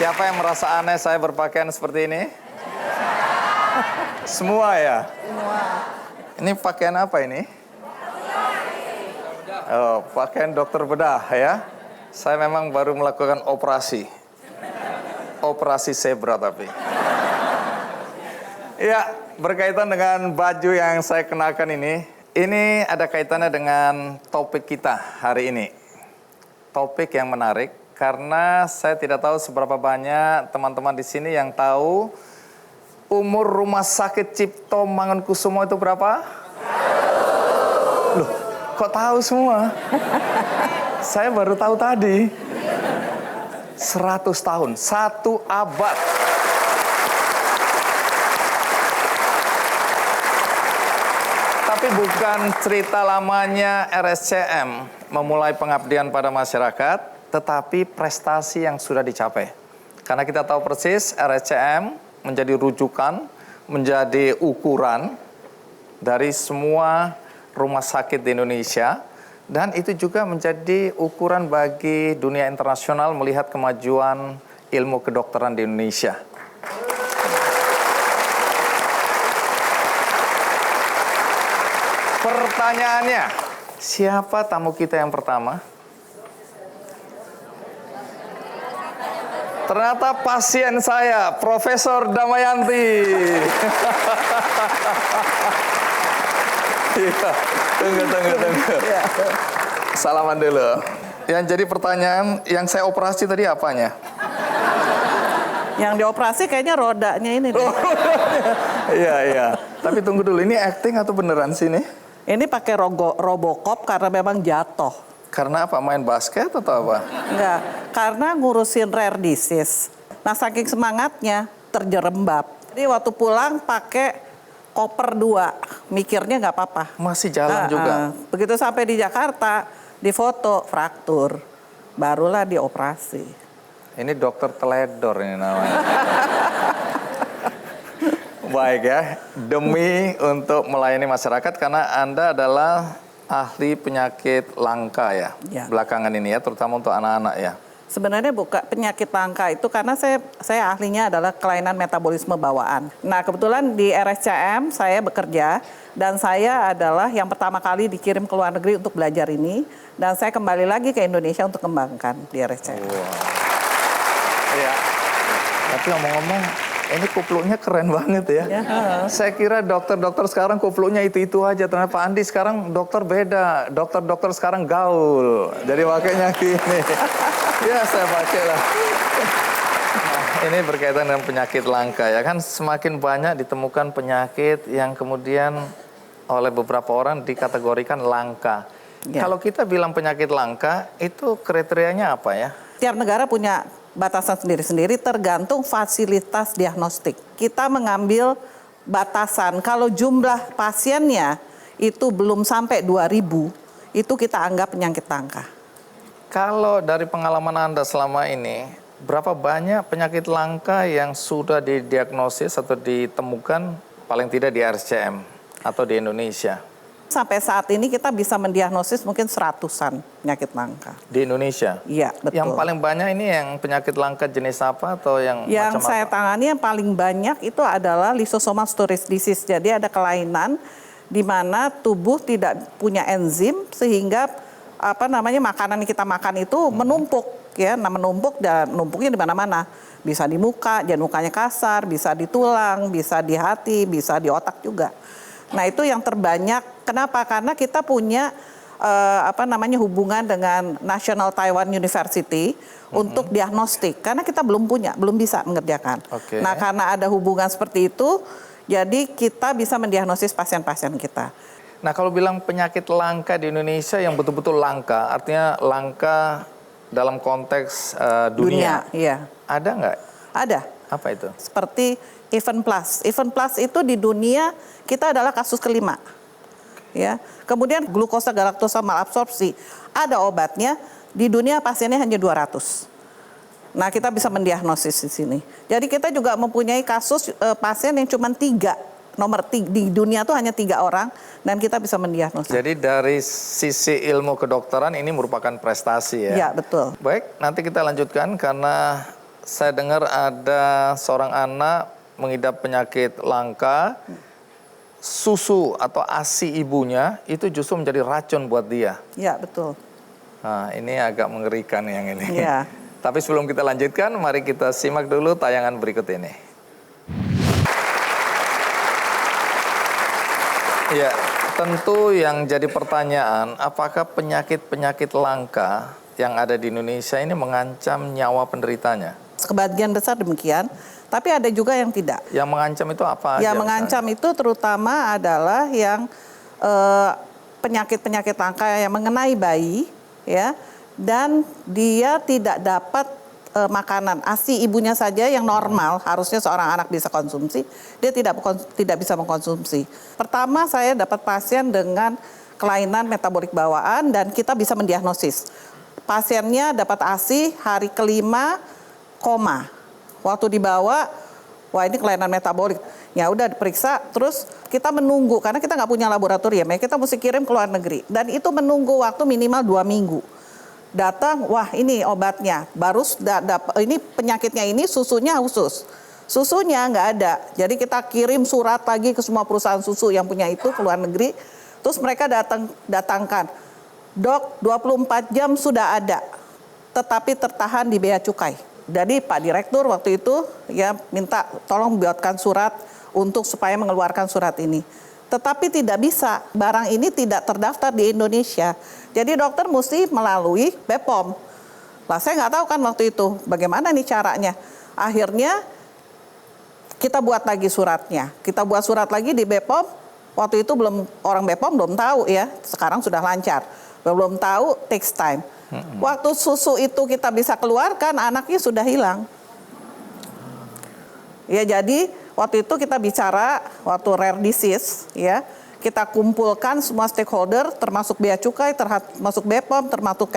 Siapa yang merasa aneh saya berpakaian seperti ini? Semua ya? Semua. Ini pakaian apa ini? Oh, pakaian dokter bedah ya. Saya memang baru melakukan operasi. Operasi zebra tapi. Ya, berkaitan dengan baju yang saya kenakan ini ada kaitannya dengan topik kita hari ini. Topik yang menarik karena saya tidak tahu seberapa banyak teman-teman di sini yang tahu umur Rumah Sakit Cipto Mangunkusumo itu berapa? Loh, kok tahu semua? Saya baru tahu tadi. 100 tahun, 1 abad. Tapi bukan cerita lamanya RSCM memulai pengabdian pada masyarakat, tetapi prestasi yang sudah dicapai. Karena kita tahu persis RSCM menjadi rujukan, menjadi ukuran dari semua rumah sakit di Indonesia, dan itu juga menjadi ukuran bagi dunia internasional melihat kemajuan ilmu kedokteran di Indonesia. Pertanyaannya, siapa tamu kita yang pertama? Ternyata pasien saya, Profesor Damayanti. Iya, tunggu. Salaman dulu. Yang jadi pertanyaan, yang saya operasi tadi apanya? Yang dioperasi kayaknya rodanya ini deh. Iya. Tapi tunggu dulu, ini acting atau beneran sih ini? Ini pakai Robocop karena memang jatuh. Karena apa? Main basket atau apa? Enggak, karena ngurusin rare disease. Nah, saking semangatnya terjerembab. Jadi waktu pulang pakai koper 2, mikirnya nggak apa-apa. Masih jalan juga? Begitu sampai di Jakarta, difoto fraktur, barulah dioperasi. Ini dokter teledor ini namanya. Baik ya, demi untuk melayani masyarakat karena Anda adalah ahli penyakit langka ya, belakangan ini ya, terutama untuk anak-anak ya. Sebenarnya bukan penyakit langka itu karena saya ahlinya adalah kelainan metabolisme bawaan. Nah, kebetulan di RSCM saya bekerja dan saya adalah yang pertama kali dikirim ke luar negeri untuk belajar ini, dan saya kembali lagi ke Indonesia untuk kembangkan di RSCM. Wow. Iya. Tapi ngomong-ngomong, ini kupluknya keren banget ya. Saya kira dokter-dokter sekarang kupluknya itu-itu aja. Ternyata Pak Andi sekarang dokter beda. Dokter-dokter sekarang gaul. Jadi pakainya gini. Ya saya pakai lah. Nah, ini berkaitan dengan penyakit langka ya kan. Semakin banyak ditemukan penyakit yang kemudian oleh beberapa orang dikategorikan langka. Kalau kita bilang penyakit langka, itu kriterianya apa ya? Tiap negara punya batasan sendiri-sendiri tergantung fasilitas diagnostik. Kita mengambil batasan kalau jumlah pasiennya itu belum sampai 2.000, itu kita anggap penyakit langka. Kalau dari pengalaman Anda selama ini, berapa banyak penyakit langka yang sudah didiagnosis atau ditemukan paling tidak di RSCM atau di Indonesia? Sampai saat ini kita bisa mendiagnosis mungkin 100-an penyakit langka. Di Indonesia? Iya, betul. Yang paling banyak ini yang penyakit langka jenis apa atau yang macam apa? Saya tangani yang paling banyak itu adalah lysosomal storage disease. Jadi ada kelainan di mana tubuh tidak punya enzim sehingga makanan yang kita makan itu menumpuk ya. Nah, menumpuk dan menumpuknya di mana-mana. Bisa di muka, jadi mukanya kasar, bisa di tulang, bisa di hati, bisa di otak juga. Nah, itu yang terbanyak. Kenapa? Karena kita punya hubungan dengan National Taiwan University untuk diagnostik. Karena kita belum bisa mengerjakan. Nah, karena ada hubungan seperti itu, jadi kita bisa mendiagnosis pasien-pasien kita. Nah, kalau bilang penyakit langka di Indonesia yang betul-betul langka, artinya langka dalam konteks dunia. Iya. Ada nggak? Ada. Apa itu? Seperti Even Plus. Even Plus itu di dunia kita adalah kasus kelima. Ya. Kemudian glukosa galaktosa malabsorpsi. Ada obatnya, di dunia pasiennya hanya 200. Nah, kita bisa mendiagnosis di sini. Jadi kita juga mempunyai kasus pasien yang cuma 3. Di dunia tuh hanya 3 orang dan kita bisa mendiagnosis. Jadi dari sisi ilmu kedokteran ini merupakan prestasi ya? Iya, betul. Baik, nanti kita lanjutkan karena saya dengar ada seorang anak mengidap penyakit langka, susu atau ASI ibunya itu justru menjadi racun buat dia. Ya, betul. Nah, ini agak mengerikan yang ini. Ya. Tapi sebelum kita lanjutkan, mari kita simak dulu tayangan berikut ini. Ya, tentu yang jadi pertanyaan, apakah penyakit-penyakit langka yang ada di Indonesia ini mengancam nyawa penderitanya? Sebagian besar demikian, tapi ada juga yang tidak. Yang mengancam itu apa aja? Yang mengancam itu terutama adalah yang penyakit-penyakit langka yang mengenai bayi, ya, dan dia tidak dapat makanan ASI ibunya saja yang normal harusnya seorang anak bisa konsumsi, dia tidak bisa mengkonsumsi. Pertama, saya dapat pasien dengan kelainan metabolik bawaan dan kita bisa mendiagnosis. Pasiennya dapat ASI hari kelima, koma. Waktu dibawa, wah ini kelainan metabolik. Ya udah diperiksa, terus kita menunggu karena kita nggak punya laboratorium ya, kita mesti kirim ke luar negeri. Dan itu menunggu waktu minimal 2 minggu. Datang, wah ini obatnya, baru ini penyakitnya ini susunya khusus. Susunya nggak ada, jadi kita kirim surat lagi ke semua perusahaan susu yang punya itu ke luar negeri. Terus mereka datangkan. Dok, 24 jam sudah ada, tetapi tertahan di bea cukai. Jadi Pak Direktur waktu itu ya minta tolong buatkan surat untuk supaya mengeluarkan surat ini. Tetapi tidak bisa, barang ini tidak terdaftar di Indonesia. Jadi dokter mesti melalui BPOM. Lah saya nggak tahu kan waktu itu bagaimana nih caranya. Akhirnya kita buat lagi suratnya. Kita buat surat lagi di BPOM. Waktu itu orang BPOM belum tahu ya, sekarang sudah lancar. Belum tahu, takes time. Waktu susu itu kita bisa keluarkan, anaknya sudah hilang. Ya jadi waktu itu kita bicara waktu rare disease, ya kita kumpulkan semua stakeholder, termasuk bea cukai, termasuk BPOM, termasuk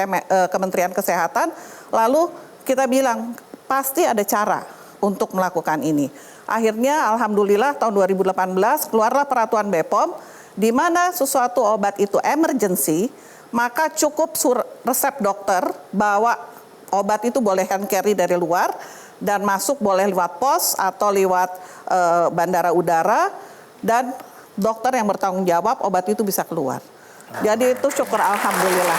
Kementerian Kesehatan. Lalu kita bilang pasti ada cara untuk melakukan ini. Akhirnya alhamdulillah tahun 2018 keluarlah peraturan BPOM di mana sesuatu obat itu emergency, maka cukup resep dokter bahwa obat itu boleh carry dari luar dan masuk boleh lewat pos atau lewat bandara udara dan dokter yang bertanggung jawab obat itu bisa keluar. Jadi itu syukur alhamdulillah.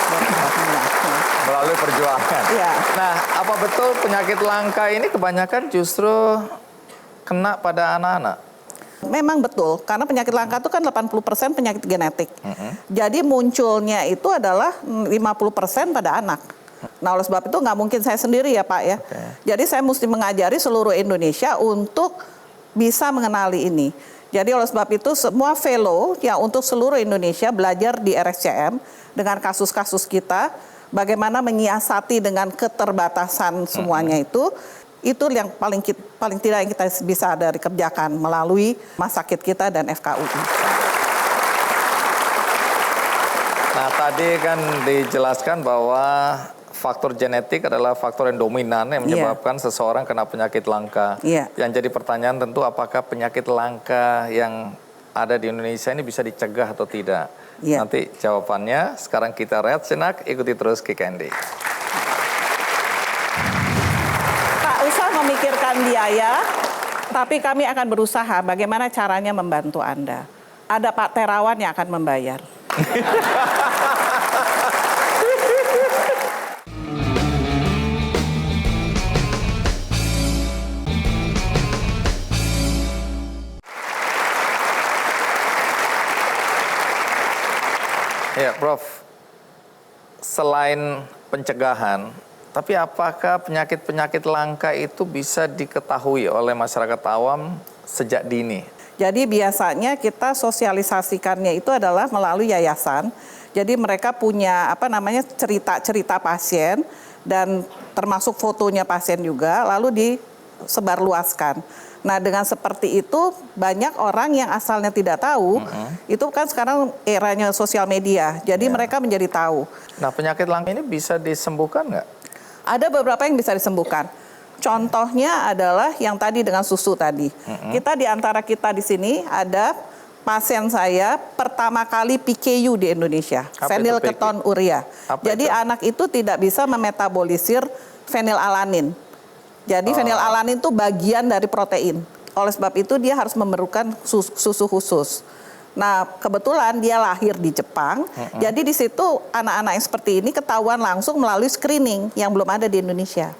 Melalui perjuangan. Ya. Nah, apa betul penyakit langka ini kebanyakan justru kena pada anak-anak? Memang betul, karena penyakit langka itu kan 80% penyakit genetik. Jadi munculnya itu adalah 50% pada anak. Nah oleh sebab itu nggak mungkin saya sendiri ya Pak ya. Jadi saya mesti mengajari seluruh Indonesia untuk bisa mengenali ini. Jadi oleh sebab itu semua fellow yang untuk seluruh Indonesia belajar di RSCM dengan kasus-kasus kita, bagaimana menyiasati dengan keterbatasan semuanya itu yang paling tidak yang kita bisa dari kerjakan melalui rumah sakit kita dan FKUI. Nah tadi kan dijelaskan bahwa faktor genetik adalah faktor yang dominan yang menyebabkan seseorang kena penyakit langka. Yang jadi pertanyaan tentu apakah penyakit langka yang ada di Indonesia ini bisa dicegah atau tidak? Nanti jawabannya sekarang kita rehat sejenak, ikuti terus Kick Andy. Memikirkan biaya, tapi kami akan berusaha bagaimana caranya membantu Anda. Ada Pak Terawan yang akan membayar. Ya, Prof. Selain pencegahan, tapi apakah penyakit-penyakit langka itu bisa diketahui oleh masyarakat awam sejak dini? Jadi biasanya kita sosialisasikannya itu adalah melalui yayasan. Jadi mereka punya cerita-cerita pasien dan termasuk fotonya pasien juga, lalu disebarluaskan. Nah dengan seperti itu banyak orang yang asalnya tidak tahu, itu kan sekarang eranya sosial media, jadi mereka menjadi tahu. Nah penyakit langka ini bisa disembuhkan nggak? Ada beberapa yang bisa disembuhkan. Contohnya adalah yang tadi dengan susu tadi. Kita di antara kita di sini ada pasien saya pertama kali PKU di Indonesia, fenilketonuria. Jadi anak itu tidak bisa memetabolisir fenilalanin. Jadi fenilalanin itu bagian dari protein. Oleh sebab itu dia harus memerlukan susu khusus. Nah, kebetulan dia lahir di Jepang. Jadi di situ anak-anak yang seperti ini ketahuan langsung melalui screening yang belum ada di Indonesia.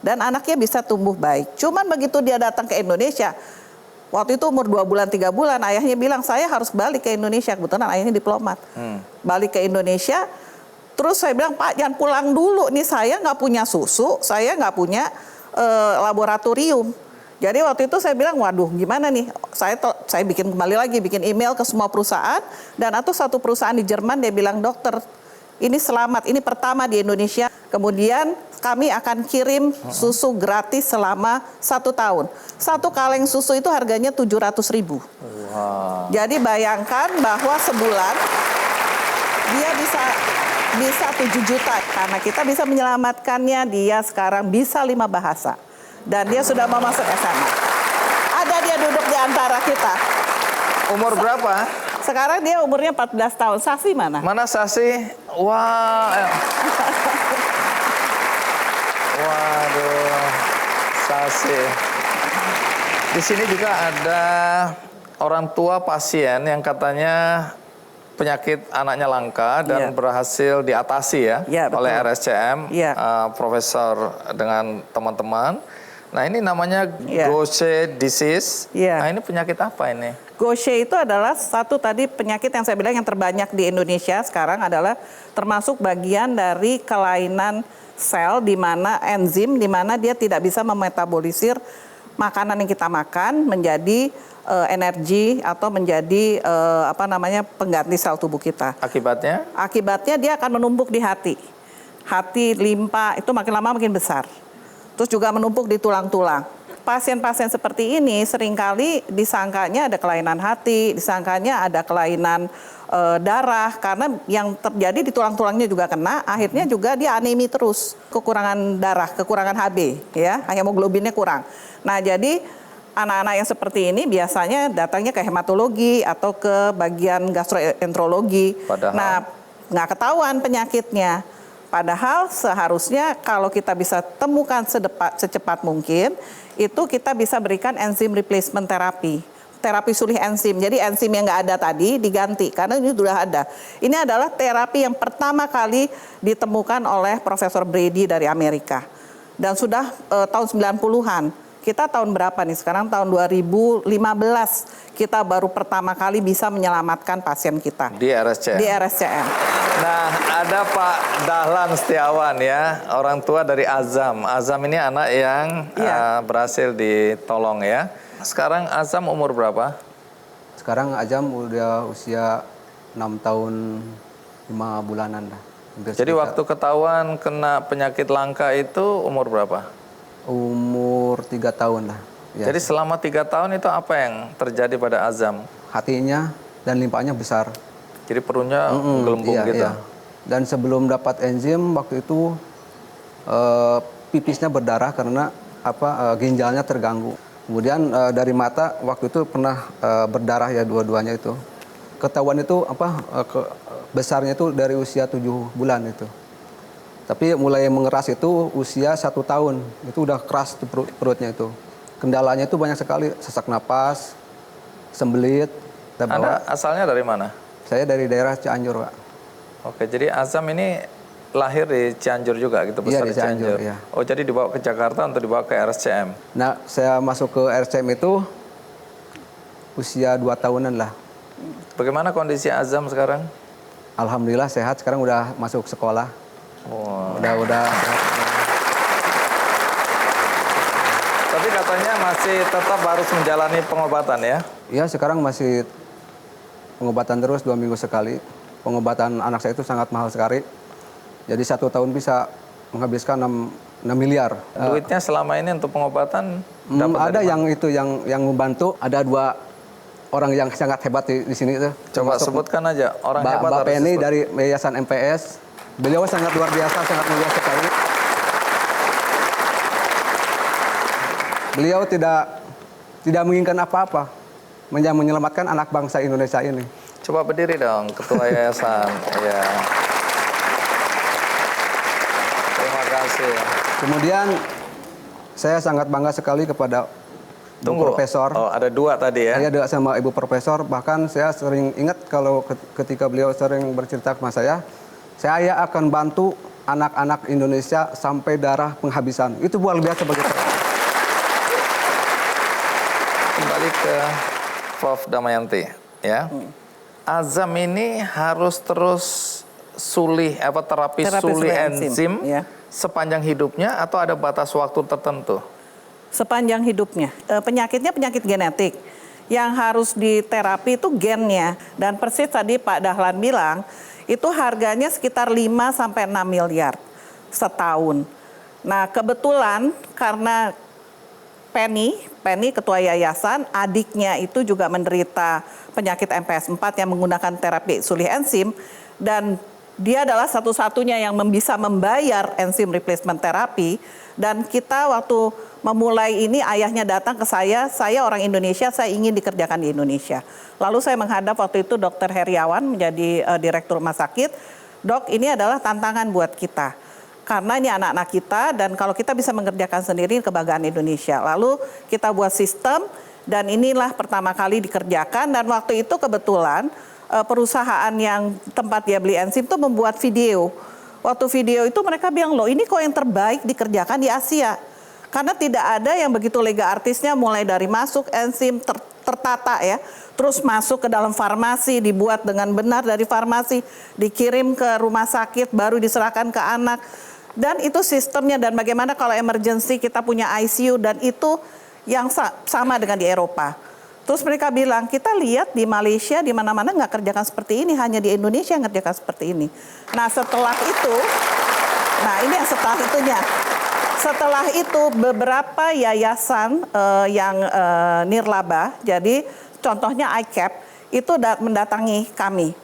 Dan anaknya bisa tumbuh baik. Cuman begitu dia datang ke Indonesia, waktu itu umur 2 bulan, 3 bulan, ayahnya bilang, saya harus balik ke Indonesia. Kebetulan ayahnya diplomat. Balik ke Indonesia, terus saya bilang, Pak jangan pulang dulu. Nih saya nggak punya susu, saya nggak punya laboratorium. Jadi waktu itu saya bilang, waduh gimana nih, saya bikin kembali lagi, bikin email ke semua perusahaan, dan atau satu perusahaan di Jerman, dia bilang, dokter, ini selamat, ini pertama di Indonesia, kemudian kami akan kirim susu gratis selama 1 tahun. 1 kaleng susu itu harganya 700.000. Wow. Jadi bayangkan bahwa sebulan, dia bisa 7 juta, karena kita bisa menyelamatkannya, dia sekarang bisa 5 bahasa. Dan dia sudah mau masuk SMA. Ada dia duduk di antara kita. Umur berapa? Sekarang dia umurnya 14 tahun. Sasi mana? Mana Sasi? Wah. Waduh. Sasi. Di sini juga ada orang tua pasien yang katanya penyakit anaknya langka dan berhasil diatasi ya oleh RSCM, profesor dengan teman-teman. Nah ini namanya Gaucher disease. Nah ini penyakit apa ini? Gaucher itu adalah satu tadi penyakit yang saya bilang yang terbanyak di Indonesia sekarang adalah termasuk bagian dari kelainan sel di mana enzim di mana dia tidak bisa memetabolisir makanan yang kita makan menjadi energi atau menjadi pengganti sel tubuh kita. Akibatnya? Akibatnya dia akan menumpuk di hati. Hati, limpa itu makin lama makin besar. Terus juga menumpuk di tulang-tulang. Pasien-pasien seperti ini seringkali disangkanya ada kelainan hati, disangkanya ada kelainan darah, karena yang terjadi di tulang-tulangnya juga kena, akhirnya juga dia anemi terus, kekurangan darah, kekurangan HB, ya, hemoglobinnya kurang. Nah, jadi anak-anak yang seperti ini biasanya datangnya ke hematologi atau ke bagian gastroenterologi. Nah, nggak ketahuan penyakitnya. Padahal seharusnya kalau kita bisa temukan secepat mungkin, itu kita bisa berikan enzim replacement terapi. Terapi sulih enzim. Jadi enzim yang nggak ada tadi diganti, karena ini sudah ada. Ini adalah terapi yang pertama kali ditemukan oleh Profesor Brady dari Amerika. Dan sudah tahun 90-an. Kita tahun berapa nih? Sekarang tahun 2015 kita baru pertama kali bisa menyelamatkan pasien kita. Di RSCM? Di RSCM. Nah, ada Pak Dahlan Setiawan ya, orang tua dari Azam. Azam ini anak yang berhasil ditolong ya. Sekarang Azam umur berapa? Sekarang Azam udah usia 6 tahun 5 bulanan lah. Jadi waktu ketahuan kena penyakit langka itu umur berapa? Umur 3 tahun lah. Ya. Jadi selama 3 tahun itu apa yang terjadi pada Azam? Hatinya dan limpahnya besar. Jadi perutnya gelembung gitu? Iya. Dan sebelum dapat enzim waktu itu pipisnya berdarah karena ginjalnya terganggu. Kemudian dari mata waktu itu pernah berdarah ya dua-duanya itu. Ketahuan itu besarnya itu dari usia 7 bulan itu. Tapi mulai mengeras itu usia 1 tahun, itu udah keras tuh perutnya itu. Kendalanya itu banyak sekali, sesak napas, sembelit. Anda asalnya dari mana? Saya dari daerah Cianjur, Pak. Oke, jadi Azam ini lahir di Cianjur juga gitu, besar di Cianjur. Iya. Oh, jadi dibawa ke Jakarta untuk dibawa ke RSCM? Nah, saya masuk ke RSCM itu usia 2 tahunan lah. Bagaimana kondisi Azam sekarang? Alhamdulillah sehat, sekarang udah masuk sekolah. Wow. Udah. Tapi katanya masih tetap harus menjalani pengobatan ya? Iya, sekarang masih pengobatan terus 2 minggu sekali. Pengobatan anak saya itu sangat mahal sekali. Jadi 1 tahun bisa menghabiskan 6 miliar. Duitnya selama ini untuk pengobatan dapat ada yang itu yang membantu. Ada 2 orang yang sangat hebat di sini itu. Coba sebutkan aja orang hebat. Mbak Penny dari Yayasan MPS. Beliau sangat luar biasa, sangat mulia sekali. Beliau tidak menginginkan apa-apa, menyelamatkan anak bangsa Indonesia ini. Coba berdiri dong, Ketua Yayasan. Ya. Terima kasih. Kemudian Saya sangat bangga sekali kepada Bu Profesor. Oh, ada 2 tadi ya? Saya ada sama Ibu Profesor, bahkan saya sering ingat kalau ketika beliau sering bercerita ke saya akan bantu anak-anak Indonesia sampai darah penghabisan. Itu luar biasa bagi saya. Kembali ke Prof. Damayanti, ya. Azam ini harus terus terapi sulih enzim ya, sepanjang hidupnya atau ada batas waktu tertentu? sepanjang hidupnya. Penyakitnya penyakit genetik. Yang harus diterapi itu gennya. Dan persis tadi Pak Dahlan bilang, itu harganya sekitar 5 sampai 6 miliar setahun. Nah, kebetulan karena Penny ketua yayasan, adiknya itu juga menderita penyakit MPS 4 yang menggunakan terapi sulih enzim, dan dia adalah satu-satunya yang bisa membayar enzim replacement terapi. Dan kita waktu memulai ini, ayahnya datang ke saya orang Indonesia, saya ingin dikerjakan di Indonesia. Lalu saya menghadap waktu itu Dr. Heriawan menjadi direktur rumah sakit. Dok, ini adalah tantangan buat kita. Karena ini anak-anak kita, dan kalau kita bisa mengerjakan sendiri, kebanggaan Indonesia. Lalu kita buat sistem, dan inilah pertama kali dikerjakan. Dan waktu itu kebetulan perusahaan yang tempat dia beli enzim itu membuat video. Waktu video itu mereka bilang, loh ini kok yang terbaik dikerjakan di Asia. Karena tidak ada yang begitu lega artisnya, mulai dari masuk enzim tertata ya, terus masuk ke dalam farmasi, dibuat dengan benar dari farmasi, dikirim ke rumah sakit, baru diserahkan ke anak. Dan itu sistemnya, dan bagaimana kalau emergency kita punya ICU, dan itu yang sama dengan di Eropa. Terus mereka bilang, kita lihat di Malaysia, di mana-mana nggak kerjakan seperti ini, hanya di Indonesia yang kerjakan seperti ini. Nah setelah itu, ini yang setelah itunya. Setelah itu beberapa yayasan yang nirlaba, jadi contohnya ICAP, itu mendatangi kami.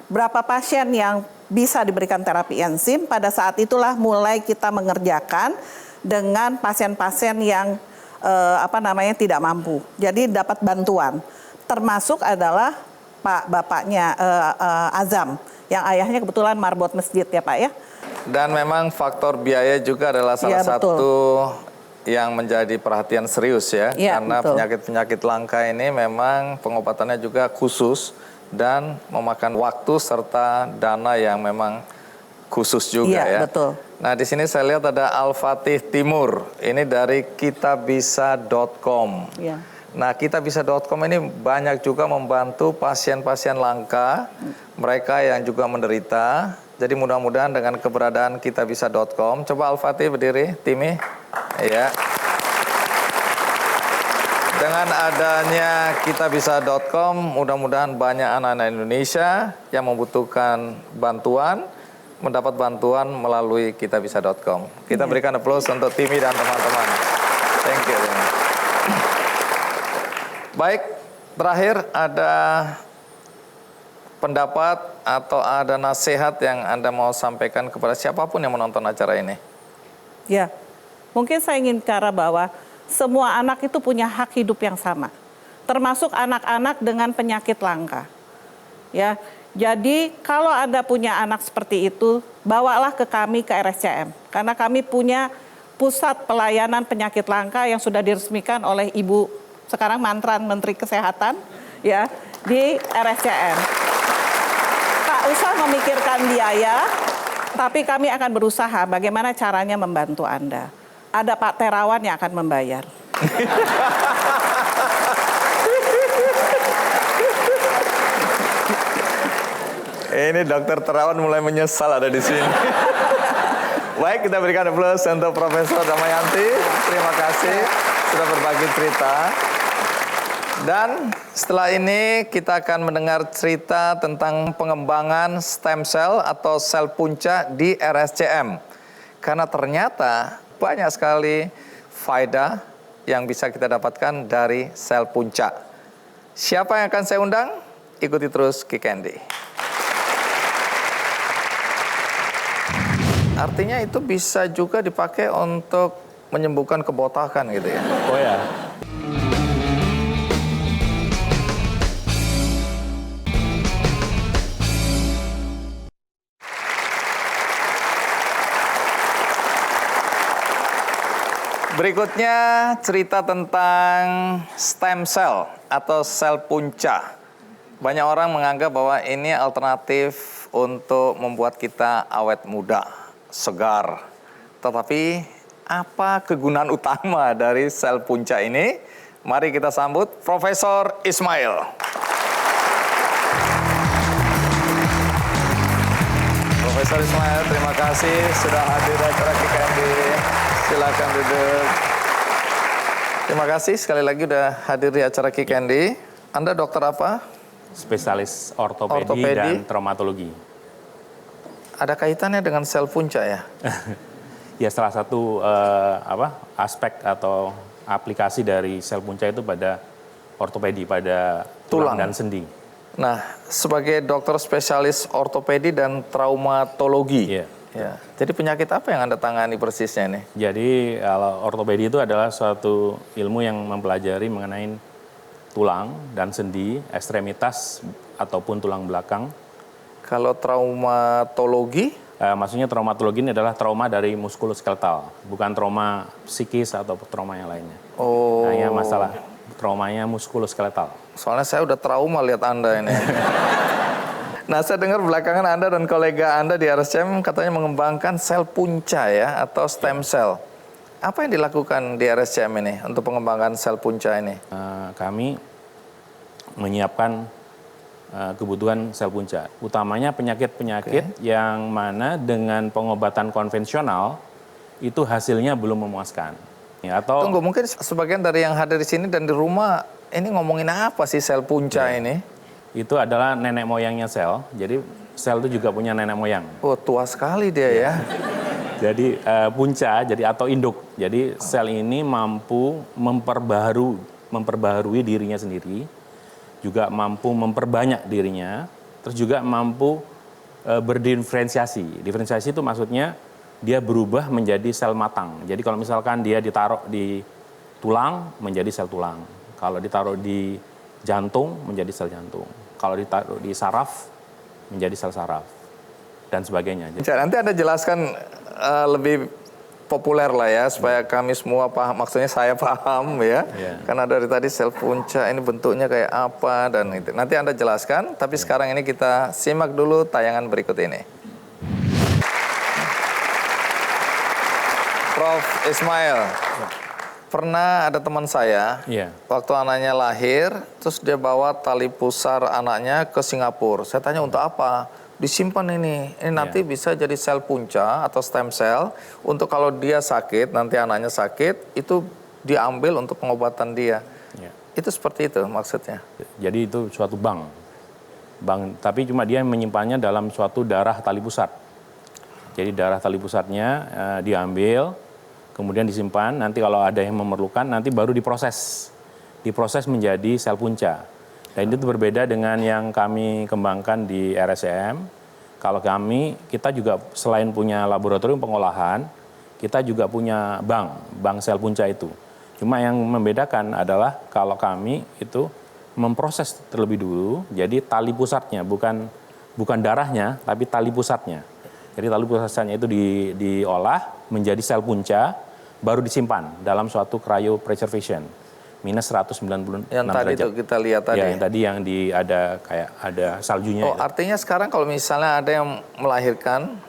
Berapa pasien yang bisa diberikan terapi enzim, pada saat itulah mulai kita mengerjakan dengan pasien-pasien yang tidak mampu. Jadi dapat bantuan. Termasuk adalah bapaknya Azam, yang ayahnya kebetulan marbot masjid ya Pak ya. Dan memang faktor biaya juga adalah salah satu yang menjadi perhatian serius ya. Karena penyakit-penyakit langka ini memang pengobatannya juga khusus dan memakan waktu serta dana yang memang khusus juga ya. Betul. Nah di sini saya lihat ada Al-Fatih Timur, ini dari kitabisa.com. Ya. Nah kitabisa.com ini banyak juga membantu pasien-pasien langka, mereka yang juga menderita. Jadi mudah-mudahan dengan keberadaan kitabisa.com, coba Al-Fatih berdiri, Timi. Ya. Dengan adanya kitabisa.com, mudah-mudahan banyak anak-anak Indonesia yang membutuhkan bantuan, mendapat bantuan melalui kitabisa.com. Kita berikan applause untuk Timi dan teman-teman. Thank you. Baik, terakhir ada pendapat atau ada nasihat yang Anda mau sampaikan kepada siapapun yang menonton acara ini? Ya, mungkin saya ingin bicara bahwa semua anak itu punya hak hidup yang sama, termasuk anak-anak dengan penyakit langka. Ya, jadi kalau Anda punya anak seperti itu, bawalah ke kami ke RSCM, karena kami punya pusat pelayanan penyakit langka yang sudah diresmikan oleh Ibu sekarang mantan Menteri Kesehatan, ya, di RSCM. Tak usah memikirkan biaya, tapi kami akan berusaha bagaimana caranya membantu Anda. Ada Pak Terawan yang akan membayar. Ini Dokter Terawan mulai menyesal ada di sini. Baik, kita berikan aplaus untuk Profesor Damayanti. Terima kasih sudah berbagi cerita. Dan setelah ini kita akan mendengar cerita tentang pengembangan stem cell atau sel punca di RSCM. Karena ternyata banyak sekali faedah yang bisa kita dapatkan dari sel punca. Siapa yang akan saya undang? Ikuti terus Ki Candy. Artinya itu bisa juga dipakai untuk menyembuhkan kebotakan gitu ya? Oh ya. Berikutnya cerita tentang stem cell atau sel punca. Banyak orang menganggap bahwa ini alternatif untuk membuat kita awet muda, segar. Tetapi apa kegunaan utama dari sel punca ini? Mari kita sambut Profesor Ismail. Profesor Ismail, terima kasih sudah hadir di acara KKND. Silakan duduk. Terima kasih sekali lagi sudah hadir di acara KKND. Anda dokter apa? Spesialis ortopedi dan traumatologi. Ada kaitannya dengan sel punca ya? Ya, salah satu aspek atau aplikasi dari sel punca itu pada ortopedi, pada tulang dan sendi. Nah, sebagai dokter spesialis ortopedi dan traumatologi, Iya. ya. Jadi penyakit apa yang Anda tangani persisnya nih? Jadi ortopedi itu adalah suatu ilmu yang mempelajari mengenai tulang dan sendi, ekstremitas ataupun tulang belakang. Kalau traumatologi? Maksudnya traumatologi ini adalah trauma dari muskuloskeletal, bukan trauma psikis atau trauma yang lainnya. Oh. Hanya masalah traumanya muskuloskeletal. Soalnya saya udah trauma lihat Anda ini. Nah, saya dengar belakangan Anda dan kolega Anda di RSCM katanya mengembangkan sel punca ya, atau stem cell. Apa yang dilakukan di RSCM ini untuk pengembangan sel punca ini? Kami menyiapkan kebutuhan sel punca. Utamanya penyakit-penyakit yang mana dengan pengobatan konvensional itu hasilnya belum memuaskan. Ya, atau Tunggu, mungkin sebagian dari yang hadir di sini dan di rumah, ini ngomongin apa sih sel punca ini? itu adalah nenek moyangnya sel. Jadi sel itu juga punya nenek moyang. Oh, tua sekali dia ya. Jadi punca, jadi atau induk. Jadi sel ini mampu memperbaharui dirinya sendiri, juga mampu memperbanyak dirinya, terus juga mampu berdiferensiasi. Diferensiasi itu maksudnya dia berubah menjadi sel matang. Jadi kalau misalkan dia ditaruh di tulang menjadi sel tulang, kalau ditaruh di jantung menjadi sel jantung, kalau ditaruh di saraf menjadi sel saraf, dan sebagainya. Nanti Anda jelaskan lebih populer lah ya, supaya kami semua paham, maksudnya saya paham ya. Karena dari tadi sel punca ini bentuknya kayak apa dan itu. Nanti Anda jelaskan, tapi sekarang ini kita simak dulu tayangan berikut ini. Prof. Ismail, pernah ada teman saya, waktu anaknya lahir, terus dia bawa tali pusar anaknya ke Singapura. Saya tanya untuk apa? Disimpan ini nanti bisa jadi sel punca atau stem cell untuk kalau dia sakit, nanti anaknya sakit, itu diambil untuk pengobatan dia. Itu seperti itu maksudnya? Jadi itu suatu bank, tapi cuma dia menyimpannya dalam suatu darah tali pusat. Jadi darah tali pusatnya diambil, kemudian disimpan, nanti kalau ada yang memerlukan, nanti baru diproses menjadi sel punca. Dan itu berbeda dengan yang kami kembangkan di RSCM. Kalau kita juga selain punya laboratorium pengolahan, kita juga punya bank sel punca itu. Cuma yang membedakan adalah kalau kami itu memproses terlebih dulu, jadi tali pusatnya, bukan darahnya, tapi tali pusatnya. Jadi tali pusatnya itu diolah menjadi sel punca, baru disimpan dalam suatu cryopreservation. Minus 196 yang tadi derajat. Itu kita lihat tadi. Ya, yang tadi yang ada saljunya. Oh, artinya sekarang kalau misalnya ada yang melahirkan,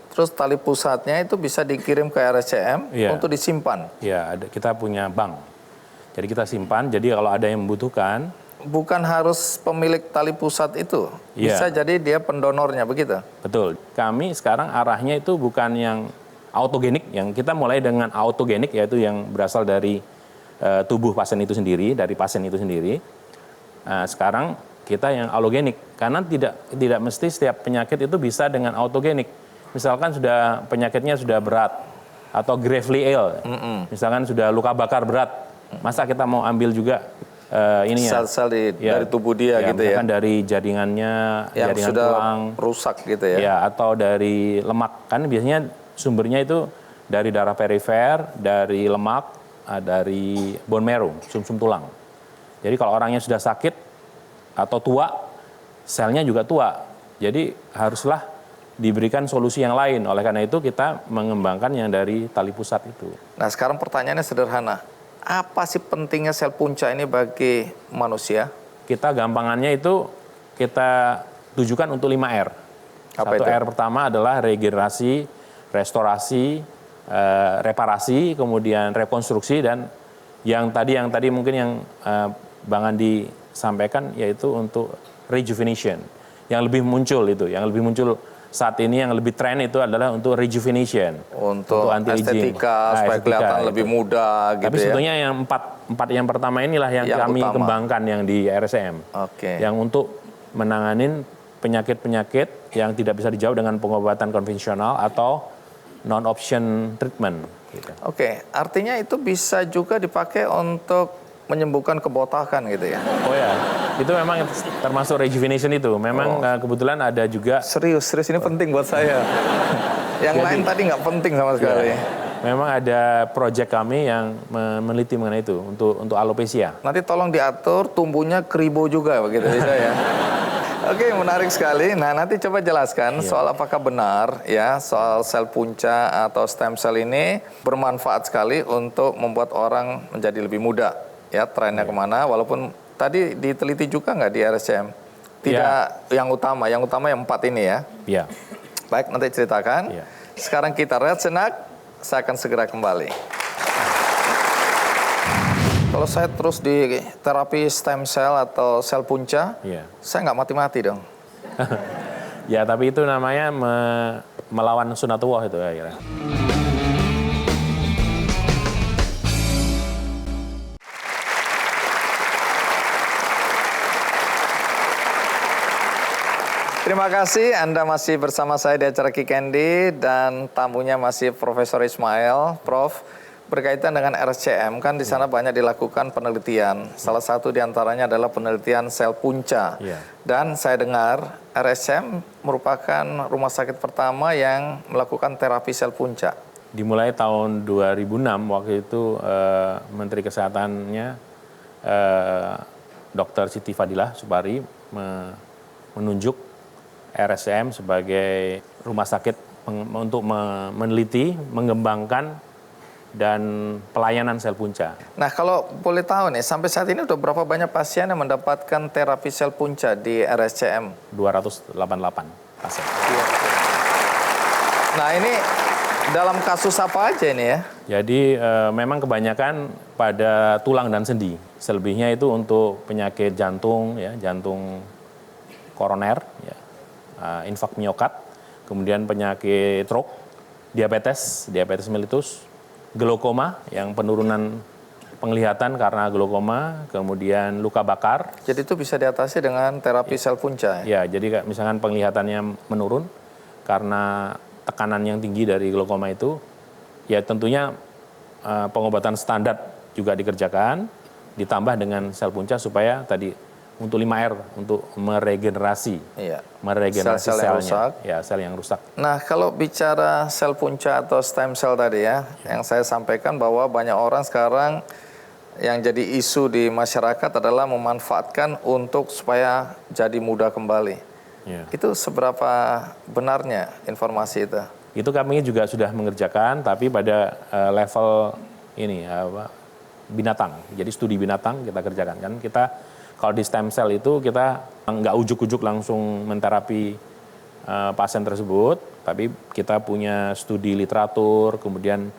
terus tali pusatnya itu bisa dikirim ke RSCM untuk disimpan. Ya, kita punya bank. Jadi kita simpan. Jadi kalau ada yang membutuhkan. Bukan harus pemilik tali pusat itu, bisa jadi dia pendonornya, begitu? Betul. Kami sekarang arahnya itu bukan yang autogenik, yang kita mulai dengan autogenik yaitu yang berasal dari tubuh pasien itu sendiri, dari pasien itu sendiri. Sekarang kita yang allogenik, karena tidak mesti setiap penyakit itu bisa dengan autogenik. Misalkan penyakitnya sudah berat atau gravely ill, misalkan sudah luka bakar berat, masa kita mau ambil juga sel-sel dari tubuh dia gitu ya? Misalkan dari jaringannya, yang jaringan sudah tulang, rusak gitu ya? Ya, atau dari lemak, kan biasanya sumbernya itu dari darah perifer, dari lemak, dari bone marrow, sumsum tulang. Jadi kalau orangnya sudah sakit atau tua, selnya juga tua. Jadi haruslah diberikan solusi yang lain. Oleh karena itu kita mengembangkan yang dari tali pusat itu. Nah sekarang pertanyaannya sederhana. Apa sih pentingnya sel punca ini bagi manusia? Kita gampangannya itu kita tujukan untuk 5R. Apa Satu itu? R pertama adalah regenerasi, restorasi, reparasi, kemudian rekonstruksi, dan yang tadi mungkin yang Bang Andi sampaikan yaitu untuk rejuvenation. Yang lebih muncul itu, yang lebih muncul saat ini yang lebih tren itu adalah untuk rejuvenation. Untuk anti-aging. estetika, supaya estetika, kelihatan itu. lebih muda gitu. Tapi sebetulnya yang empat yang pertama inilah yang kami utama. kembangkan yang di RSCM. Oke. Yang untuk menanganin penyakit-penyakit yang tidak bisa dijawab dengan pengobatan konvensional atau non-option treatment. Gitu. Oke, artinya itu bisa juga dipakai untuk menyembuhkan kebotakan gitu ya? Oh ya, itu memang termasuk rejuvenation itu. Memang kebetulan ada juga. Serius ini penting buat saya. Yang lain tadi nggak penting sama sekali. Ya, memang ada proyek kami yang meneliti mengenai itu untuk alopecia. Nanti tolong diatur tumbuhnya kribo juga begitu bisa ya. Oke, menarik sekali. Nah, nanti coba jelaskan soal apakah benar ya soal sel punca atau stem cell ini bermanfaat sekali untuk membuat orang menjadi lebih muda. Ya, trennya kemana? Walaupun tadi diteliti juga nggak di RSCM? Tidak yang utama yang 4 ini ya. Iya. Baik, nanti ceritakan. Iya. Sekarang kita rehat senak, saya akan segera kembali. Kalau saya terus di terapi stem cell atau sel punca, saya nggak mati-mati dong. Ya, tapi itu namanya melawan sunatullah itu ya kira. Terima kasih Anda masih bersama saya di acara Kikendi dan tamunya masih Profesor Ismail, Prof. Berkaitan dengan RSCM, kan di sana banyak dilakukan penelitian. Salah satu diantaranya adalah penelitian sel punca. Dan saya dengar RSCM merupakan rumah sakit pertama yang melakukan terapi sel punca. Dimulai tahun 2006, waktu itu Menteri Kesehatannya Dr. Siti Fadilah Supari menunjuk RSCM sebagai rumah sakit untuk meneliti, mengembangkan, dan pelayanan sel punca. Nah, kalau boleh tahu nih, sampai saat ini udah berapa banyak pasien yang mendapatkan terapi sel punca di RSCM? 288 pasien. Nah, ini dalam kasus apa aja ini ya? Jadi memang kebanyakan pada tulang dan sendi. Selebihnya itu untuk penyakit jantung, ya, jantung koroner, ya, infak miokard, kemudian penyakit stroke, diabetes mellitus, glaukoma yang penurunan penglihatan karena glaukoma, kemudian luka bakar. Jadi itu bisa diatasi dengan terapi sel punca ya? Ya, jadi misalkan penglihatannya menurun karena tekanan yang tinggi dari glaukoma itu, ya tentunya pengobatan standar juga dikerjakan, ditambah dengan sel punca supaya tadi untuk 5R, untuk meregenerasi sel-sel yang rusak. Ya, sel yang rusak. Nah, kalau bicara sel punca atau stem cell tadi ya, yang saya sampaikan bahwa banyak orang sekarang yang jadi isu di masyarakat adalah memanfaatkan untuk supaya jadi muda kembali. Itu seberapa benarnya informasi itu? Itu kami juga sudah mengerjakan, tapi pada level ini binatang. Jadi studi binatang kita kerjakan kan. Kita kalau di stem cell itu kita nggak ujuk-ujuk langsung menterapi pasien tersebut, tapi kita punya studi literatur, kemudian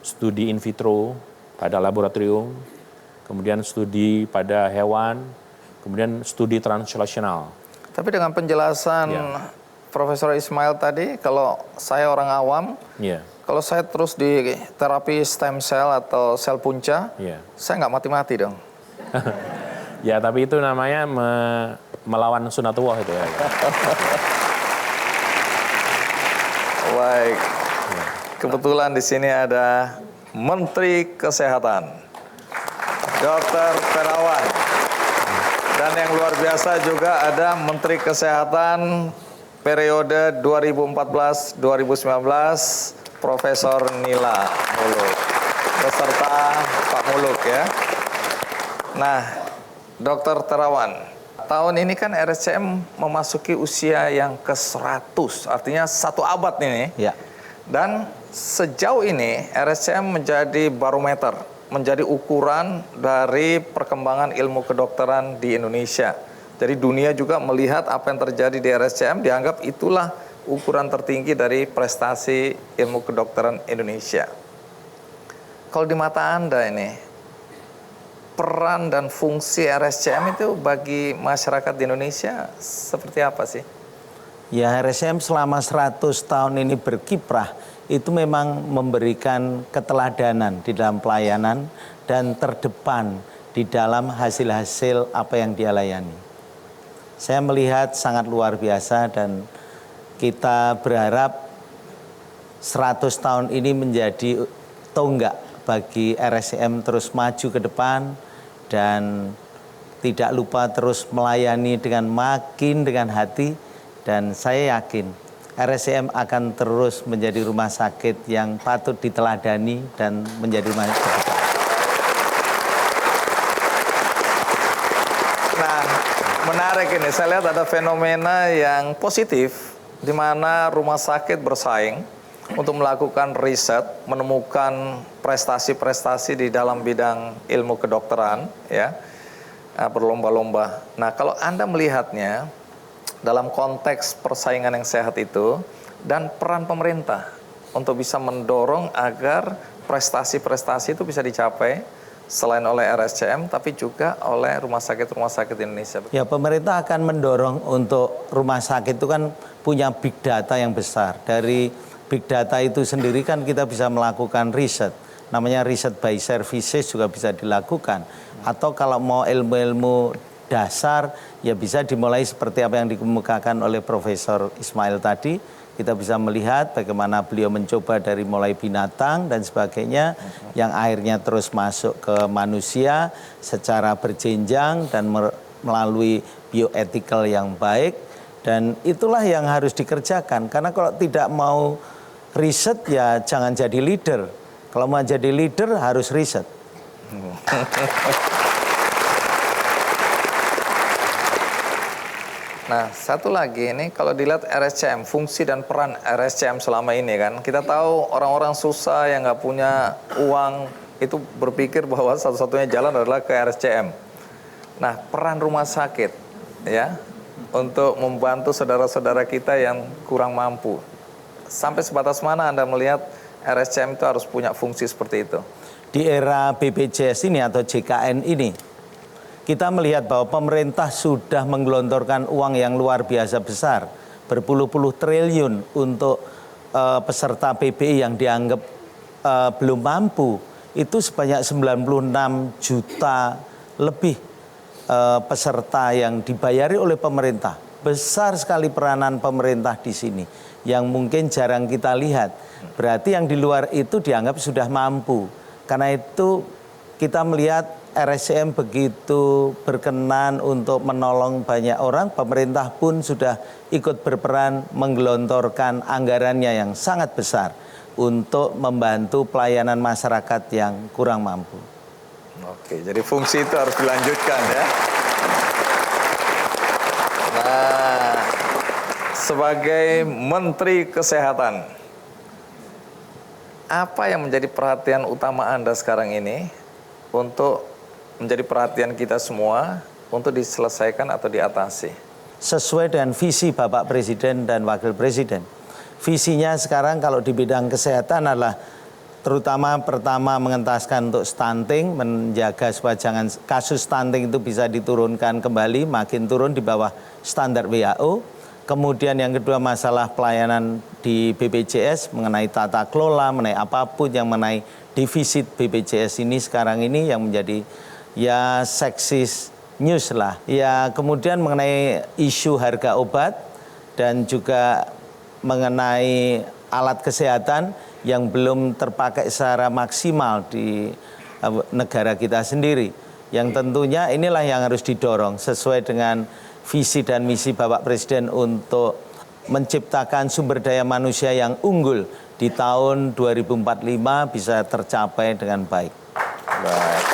studi in vitro pada laboratorium, kemudian studi pada hewan, kemudian studi translasional. Tapi dengan penjelasan Profesor Ismail tadi, kalau saya orang awam, kalau saya terus di terapi stem cell atau sel punca, saya nggak mati-mati dong. Ya, tapi itu namanya melawan sunatullah itu ya. Baik. Kebetulan di sini ada Menteri Kesehatan, Dr. Terawan. Dan yang luar biasa juga ada Menteri Kesehatan periode 2014-2019, Profesor Nila Muluk, beserta Pak Muluk ya. Nah, Dr. Terawan, tahun ini kan RSCM memasuki usia yang ke-100, artinya 1 abad ini. Ya. Dan sejauh ini RSCM menjadi barometer, menjadi ukuran dari perkembangan ilmu kedokteran di Indonesia. Jadi dunia juga melihat apa yang terjadi di RSCM, dianggap itulah ukuran tertinggi dari prestasi ilmu kedokteran Indonesia. Kalau di mata Anda ini, peran dan fungsi RSCM itu bagi masyarakat di Indonesia seperti apa sih? Ya, RSCM selama 100 tahun ini berkiprah, itu memang memberikan keteladanan di dalam pelayanan dan terdepan di dalam hasil-hasil apa yang dia layani. Saya melihat sangat luar biasa dan kita berharap 100 tahun ini menjadi tonggak bagi RSCM terus maju ke depan dan tidak lupa terus melayani dengan hati, dan saya yakin RSCM akan terus menjadi rumah sakit yang patut diteladani dan menjadi rumah sakit ke depan. Nah, menarik ini, saya lihat ada fenomena yang positif di mana rumah sakit bersaing untuk melakukan riset, menemukan prestasi-prestasi di dalam bidang ilmu kedokteran, ya, berlomba-lomba. Nah, kalau Anda melihatnya dalam konteks persaingan yang sehat itu dan peran pemerintah untuk bisa mendorong agar prestasi-prestasi itu bisa dicapai selain oleh RSCM tapi juga oleh rumah sakit di Indonesia. Ya, pemerintah akan mendorong untuk rumah sakit itu kan punya big data yang besar. Dari big data itu sendiri kan kita bisa melakukan riset. Namanya riset by services juga bisa dilakukan. Atau kalau mau ilmu-ilmu dasar, ya bisa dimulai seperti apa yang dikemukakan oleh Profesor Ismail tadi. Kita bisa melihat bagaimana beliau mencoba dari mulai binatang dan sebagainya, yang akhirnya terus masuk ke manusia secara berjenjang dan melalui bioetikal yang baik. Dan itulah yang harus dikerjakan, karena kalau tidak mau riset ya jangan jadi leader. Kalau mau jadi leader harus riset. Nah, satu lagi ini kalau dilihat RSCM, fungsi dan peran RSCM selama ini kan, kita tahu orang-orang susah yang nggak punya uang itu berpikir bahwa satu-satunya jalan adalah ke RSCM. Nah, peran rumah sakit ya untuk membantu saudara-saudara kita yang kurang mampu. Sampai sebatas mana Anda melihat RSCM itu harus punya fungsi seperti itu? Di era BPJS ini atau JKN ini, kita melihat bahwa pemerintah sudah menggelontorkan uang yang luar biasa besar, berpuluh-puluh triliun untuk peserta PBI yang dianggap belum mampu. Itu sebanyak 96 juta lebih peserta yang dibayari oleh pemerintah. Besar sekali peranan pemerintah di sini, yang mungkin jarang kita lihat. Berarti yang di luar itu dianggap sudah mampu. Karena itu kita melihat RSCM begitu berkenan untuk menolong banyak orang, pemerintah pun sudah ikut berperan menggelontorkan anggarannya yang sangat besar untuk membantu pelayanan masyarakat yang kurang mampu. Oke, jadi fungsi itu harus dilanjutkan ya. Nah, sebagai Menteri Kesehatan, apa yang menjadi perhatian utama Anda sekarang ini untuk menjadi perhatian kita semua untuk diselesaikan atau diatasi? Sesuai dengan visi Bapak Presiden dan Wakil Presiden. Visinya sekarang kalau di bidang kesehatan adalah terutama pertama mengentaskan untuk stunting, menjaga supaya jangan kasus stunting itu bisa diturunkan kembali, makin turun di bawah standar WHO. Kemudian yang kedua masalah pelayanan di BPJS mengenai tata kelola, mengenai apapun yang mengenai defisit BPJS ini sekarang ini yang menjadi ya seksis news lah. Ya kemudian mengenai isu harga obat dan juga mengenai alat kesehatan yang belum terpakai secara maksimal di negara kita sendiri. Yang tentunya inilah yang harus didorong sesuai dengan visi dan misi Bapak Presiden untuk menciptakan sumber daya manusia yang unggul di tahun 2045 bisa tercapai dengan baik. Baik.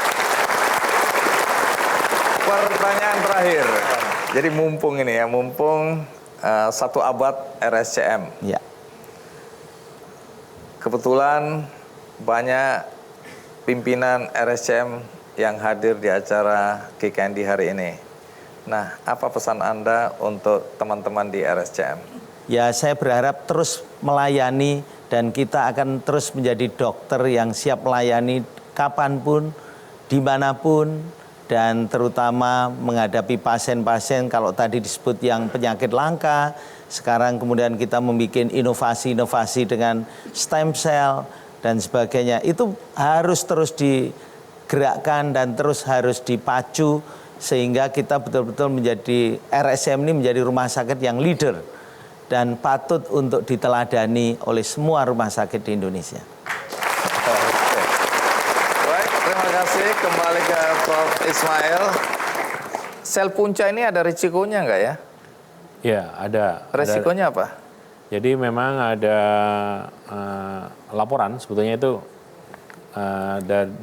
Pertanyaan terakhir. Jadi mumpung ini ya, mumpung 1 abad RSCM. Ya. Kebetulan banyak pimpinan RSCM yang hadir di acara KKND hari ini. Nah, apa pesan Anda untuk teman-teman di RSCM? Ya, saya berharap terus melayani dan kita akan terus menjadi dokter yang siap melayani kapanpun, dimanapun, dan terutama menghadapi pasien-pasien kalau tadi disebut yang penyakit langka, sekarang kemudian kita membuat inovasi-inovasi dengan stem cell dan sebagainya. Itu harus terus digerakkan dan terus harus dipacu sehingga kita betul-betul menjadi RSCM ini menjadi rumah sakit yang leader dan patut untuk diteladani oleh semua rumah sakit di Indonesia. Baik, terima kasih. Kembali ke Prof. Ismail. Sel punca ini ada risikonya nggak ya? Ya, ada. Risikonya apa? Jadi memang ada laporan sebetulnya itu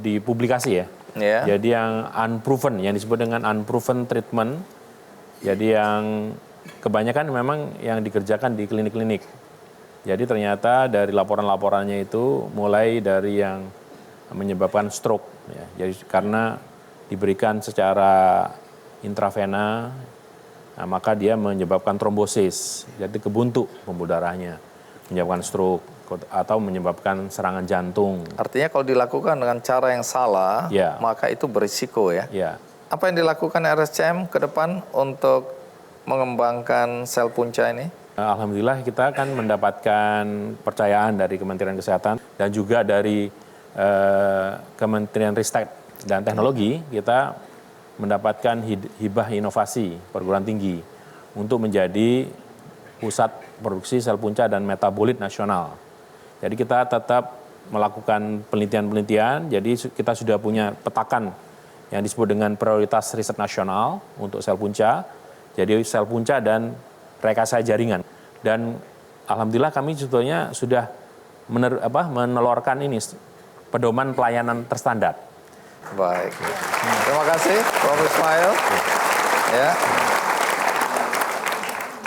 di publikasi ya. Ya. Jadi yang unproven, yang disebut dengan unproven treatment. Jadi yang kebanyakan memang yang dikerjakan di klinik-klinik. Jadi ternyata dari laporan-laporannya itu mulai dari yang menyebabkan stroke. Ya. Jadi karena diberikan secara intravena, nah, maka dia menyebabkan trombosis, jadi kebuntu pembuluh darahnya, menyebabkan stroke atau menyebabkan serangan jantung. Artinya kalau dilakukan dengan cara yang salah, Ya. maka itu berisiko ya. Ya, Apa yang dilakukan RSCM ke depan untuk mengembangkan sel punca ini? alhamdulillah kita akan mendapatkan percayaan dari Kementerian Kesehatan dan juga dari Kementerian Ristek dan Teknologi. Kita mendapatkan hibah inovasi perguruan tinggi untuk menjadi pusat produksi sel punca dan metabolit nasional. Jadi kita tetap melakukan penelitian-penelitian, jadi kita sudah punya petakan yang disebut dengan prioritas riset nasional untuk sel punca, jadi sel punca dan rekayasa jaringan. Dan alhamdulillah kami sebetulnya sudah menelurkan ini pedoman pelayanan terstandar. Baik. Terima kasih, Prof. Ismail. Ya.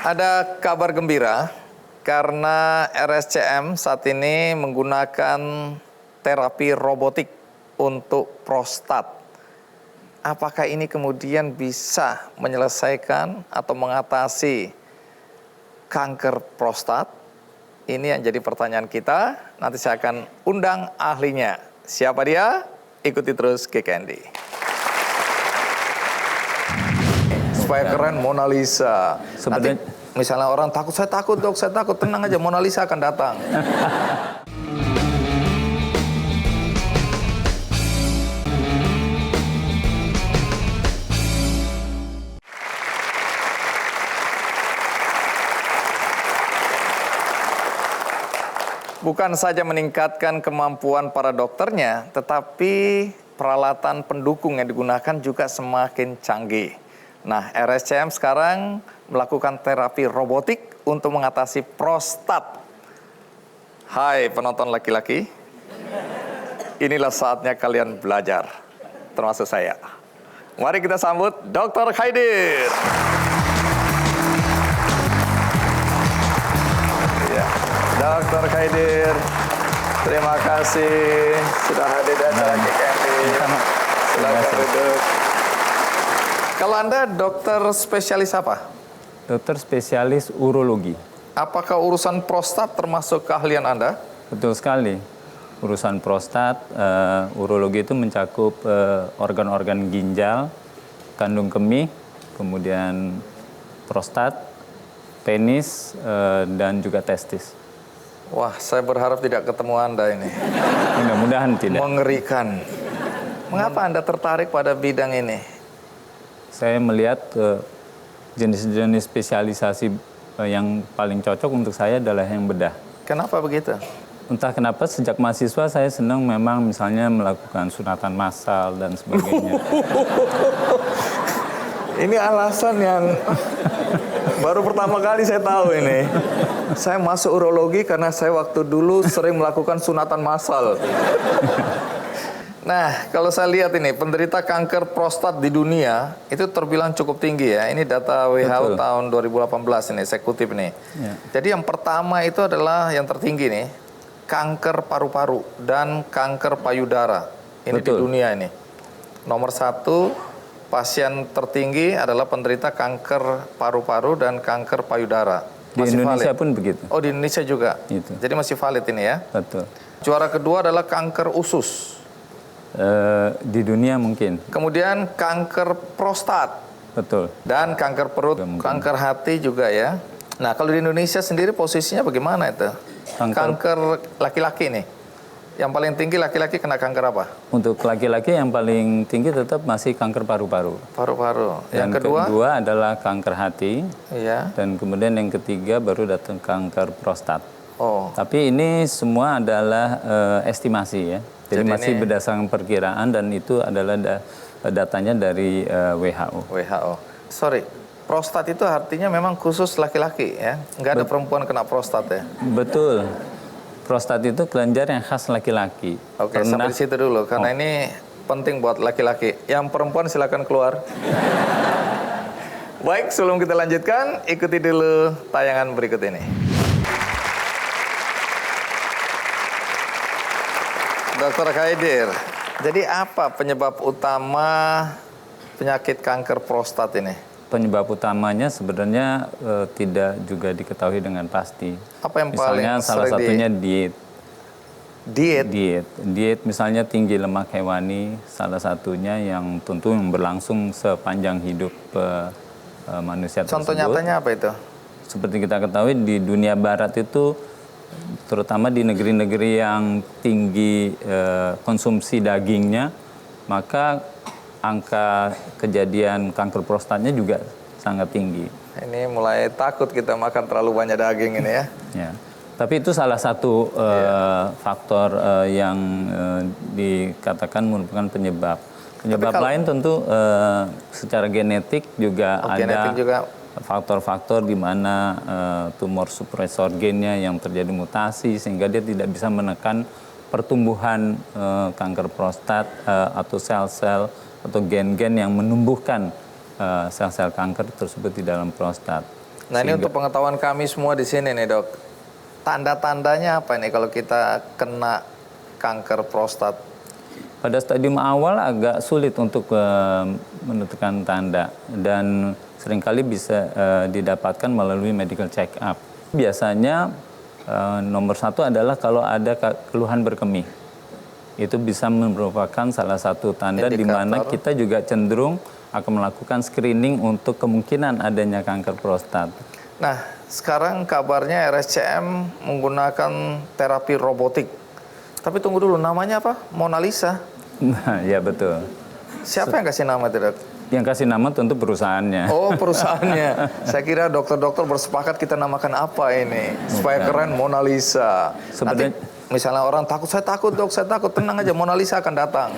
Ada kabar gembira karena RSCM saat ini menggunakan terapi robotik untuk prostat. Apakah ini kemudian bisa menyelesaikan atau mengatasi kanker prostat? Ini yang jadi pertanyaan kita. Nanti saya akan undang ahlinya. Siapa dia? Ikuti terus KKND. Supaya keren Mona Lisa. Nanti misalnya orang takut, saya takut dok, saya takut. Tenang aja, Mona Lisa akan datang. Bukan saja meningkatkan kemampuan para dokternya, tetapi peralatan pendukung yang digunakan juga semakin canggih. Nah, RSCM sekarang melakukan terapi robotik untuk mengatasi prostat. Hai penonton laki-laki, inilah saatnya kalian belajar, termasuk saya. Mari kita sambut Dr. Khaidir. Dr. Khaidir, terima kasih sudah hadir di acara KKND. Silakan duduk. Kalau Anda dokter spesialis apa? Dokter spesialis urologi. Apakah urusan prostat termasuk keahlian Anda? Betul sekali. Urusan prostat, urologi itu mencakup organ-organ ginjal, kandung kemih, kemudian prostat, penis, dan juga testis. Wah, saya berharap tidak ketemu Anda ini. Mudah-mudahan tidak. Mengerikan. Mengapa Anda tertarik pada bidang ini? Saya melihat jenis-jenis spesialisasi yang paling cocok untuk saya adalah yang bedah. Kenapa begitu? Entah kenapa sejak mahasiswa saya senang memang misalnya melakukan sunatan massal dan sebagainya. Ini alasan yang baru pertama kali saya tahu ini. Saya masuk urologi karena saya waktu dulu sering melakukan sunatan massal. Nah, kalau saya lihat ini, penderita kanker prostat di dunia itu terbilang cukup tinggi ya. Ini data WHO Betul. tahun 2018 ini, saya kutip nih. Ya. Jadi yang pertama itu adalah yang tertinggi nih, kanker paru-paru dan kanker payudara. Ini di Betul. dunia ini. Nomor 1, pasien tertinggi adalah penderita kanker paru-paru dan kanker payudara. Di Indonesia pun begitu. Oh, di Indonesia juga? Itu. Jadi masih valid ini ya. Betul. Juara kedua adalah kanker usus. Di dunia mungkin. Kemudian kanker prostat. Betul. Dan kanker perut, Mungkin. kanker hati juga ya. Nah, kalau di Indonesia sendiri posisinya bagaimana itu? Kanker laki-laki nih. Yang paling tinggi laki-laki kena kanker apa? Untuk laki-laki yang paling tinggi tetap masih kanker paru-paru. Paru-paru. Yang Yang kedua? kedua adalah kanker hati. Iya. Dan kemudian yang ketiga baru datang kanker prostat. Oh, Tapi ini semua adalah estimasi ya. Jadi masih ini- berdasarkan perkiraan dan itu adalah datanya dari WHO. WHO. Sorry, prostat itu artinya memang khusus laki-laki ya? Nggak ada perempuan kena prostat ya? Betul. Prostat itu kelenjar yang khas laki-laki. Oke, sampai di situ dulu. Karena ini penting buat laki-laki. Yang perempuan silakan keluar. Baik, sebelum kita lanjutkan, ikuti dulu tayangan berikut ini. Dokter Khaidir, jadi apa penyebab utama penyakit kanker prostat ini? Penyebab utamanya sebenarnya tidak juga diketahui dengan pasti. Apa yang paling Misalnya salah sering satunya diet. Diet? Diet misalnya tinggi lemak hewani, salah satunya yang tentu yang berlangsung sepanjang hidup manusia Contoh tersebut. nyatanya apa itu? Seperti kita ketahui di dunia barat itu, terutama di negeri-negeri yang tinggi konsumsi dagingnya, maka angka kejadian kanker prostatnya juga sangat tinggi. Ini mulai takut kita makan terlalu banyak daging ini ya. Ya. Tapi itu salah satu faktor yang dikatakan merupakan penyebab. Penyebab lain tentu secara genetik juga ada Genetik juga. faktor-faktor di mana tumor supresor gennya yang terjadi mutasi sehingga dia tidak bisa menekan pertumbuhan kanker prostat atau sel-sel atau gen-gen yang menumbuhkan sel-sel kanker tersebut di dalam prostat. Nah, ini untuk pengetahuan kami semua di sini nih, Dok. Tanda-tandanya apa ini kalau kita kena kanker prostat? Pada stadium awal agak sulit untuk menentukan tanda dan seringkali bisa didapatkan melalui medical check up. Biasanya nomor satu adalah kalau ada keluhan berkemih. Itu bisa merupakan salah satu tanda di mana kita juga cenderung akan melakukan screening untuk kemungkinan adanya kanker prostat. Nah, sekarang kabarnya RSCM menggunakan terapi robotik. Tapi tunggu dulu, namanya apa? Mona Lisa. Nah, ya betul. Siapa yang kasih nama itu, Dok? Yang kasih nama tentu perusahaannya. Oh, perusahaannya. Saya kira dokter-dokter bersepakat kita namakan apa ini supaya keren, Mona Lisa. Nanti misalnya orang takut, saya takut Dok, saya takut. Tenang aja, Mona Lisa akan datang.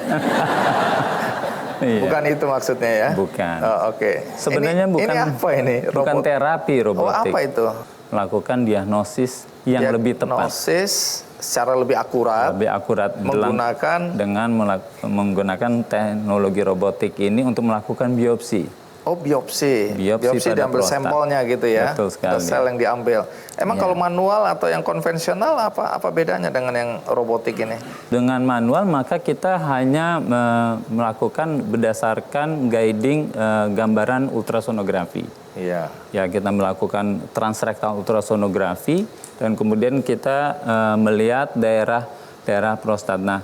Iya. Bukan itu maksudnya ya? Bukan. Oh, oke. Sebenarnya ini bukan apa ini? Bukan Robot? terapi robotik. Oh, apa itu? Melakukan diagnosis yang lebih tepat. Diagnosis secara lebih akurat. Lebih akurat menggunakan teknologi robotik ini untuk melakukan biopsi. Oh, biopsi. Biopsi pada diambil prostat. sampelnya gitu ya. Betul sekali. Sel yang diambil. Emang kalau manual atau yang konvensional apa bedanya dengan yang robotik ini? Dengan manual maka kita hanya melakukan berdasarkan guiding gambaran ultrasonografi. Iya. Ya, kita melakukan transrektal ultrasonografi dan kemudian kita melihat daerah prostat. Nah,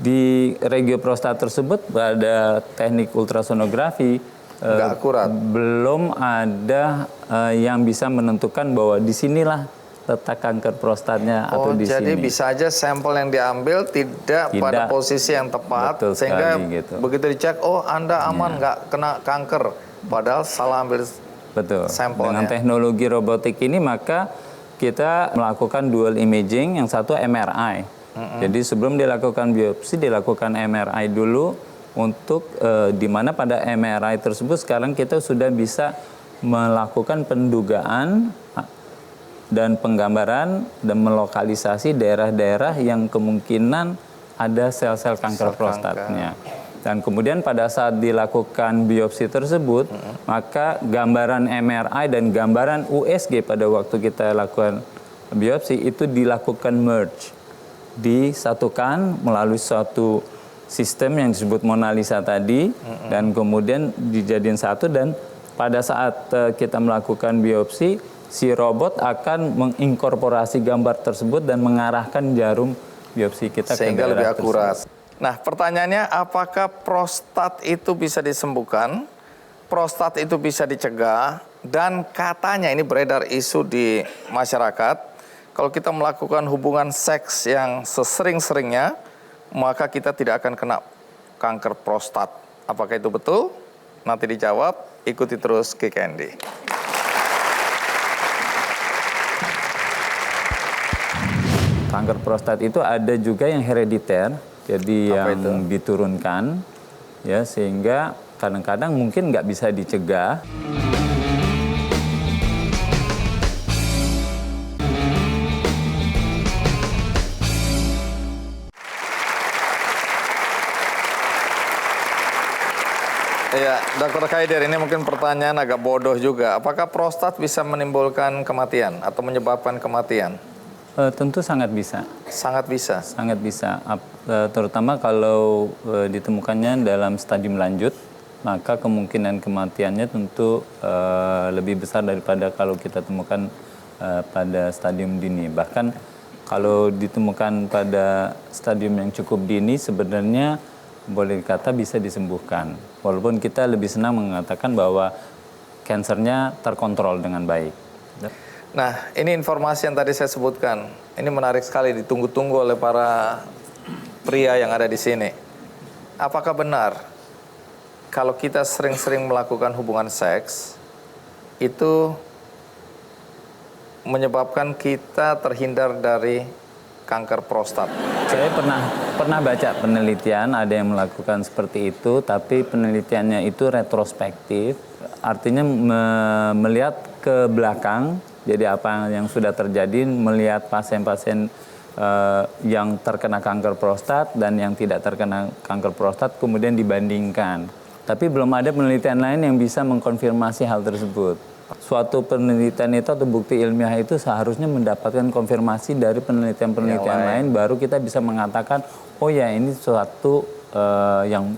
di regio prostat tersebut pada teknik ultrasonografi nggak akurat. Belum ada yang bisa menentukan bahwa di sinilah letak kanker prostatnya atau di jadi sini. bisa aja sampel yang diambil tidak pada posisi yang tepat, Betul sehingga sekali, gitu. begitu dicek, oh Anda aman nggak kena kanker, padahal salah ambil Betul. sampelnya. Dengan teknologi robotik ini maka kita melakukan dual imaging, yang satu MRI. Jadi sebelum dilakukan biopsi dilakukan MRI dulu untuk di mana pada MRI tersebut sekarang kita sudah bisa melakukan pendugaan dan penggambaran dan melokalisasi daerah-daerah yang kemungkinan ada sel-sel kanker Sel prostatnya. Dan kemudian pada saat dilakukan biopsi tersebut, maka gambaran MRI dan gambaran USG pada waktu kita lakukan biopsi itu dilakukan merge, disatukan melalui suatu sistem yang disebut Mona Lisa tadi, dan kemudian dijadiin satu, dan pada saat kita melakukan biopsi, si robot akan menginkorporasi gambar tersebut dan mengarahkan jarum biopsi kita Sehingga ke lebih daerah akurat. tersebut. Nah, pertanyaannya apakah prostat itu bisa disembuhkan? Prostat itu bisa dicegah? Dan katanya ini beredar isu di masyarakat, kalau kita melakukan hubungan seks yang sesering-seringnya, maka kita tidak akan kena kanker prostat. Apakah itu betul? Nanti dijawab, ikuti terus Kick Andy. Kanker prostat itu ada juga yang herediter, jadi Apa yang diturunkan, ya, sehingga kadang-kadang mungkin nggak bisa dicegah. Iya, Dokter Kaider, ini mungkin pertanyaan agak bodoh juga. Apakah prostat bisa menimbulkan kematian atau menyebabkan kematian? Tentu sangat bisa. Sangat bisa. Sangat bisa, terutama kalau ditemukannya dalam stadium lanjut, maka kemungkinan kematiannya tentu lebih besar daripada kalau kita temukan pada stadium dini. Bahkan kalau ditemukan pada stadium yang cukup dini, sebenarnya boleh dikata bisa disembuhkan. Walaupun kita lebih senang mengatakan bahwa kansernya terkontrol dengan baik. Nah, ini informasi yang tadi saya sebutkan. Ini menarik sekali, ditunggu-tunggu oleh para pria yang ada di sini. Apakah benar kalau kita sering-sering melakukan hubungan seks, itu menyebabkan kita terhindar dari kanker prostat? Saya pernah baca penelitian, ada yang melakukan seperti itu, tapi penelitiannya itu retrospektif, artinya melihat ke belakang. Jadi apa yang sudah terjadi, melihat pasien-pasien yang terkena kanker prostat dan yang tidak terkena kanker prostat, kemudian dibandingkan. Tapi belum ada penelitian lain yang bisa mengkonfirmasi hal tersebut. Suatu penelitian itu atau bukti ilmiah itu seharusnya mendapatkan konfirmasi dari penelitian-penelitian lain, baru kita bisa mengatakan, oh ya ini suatu yang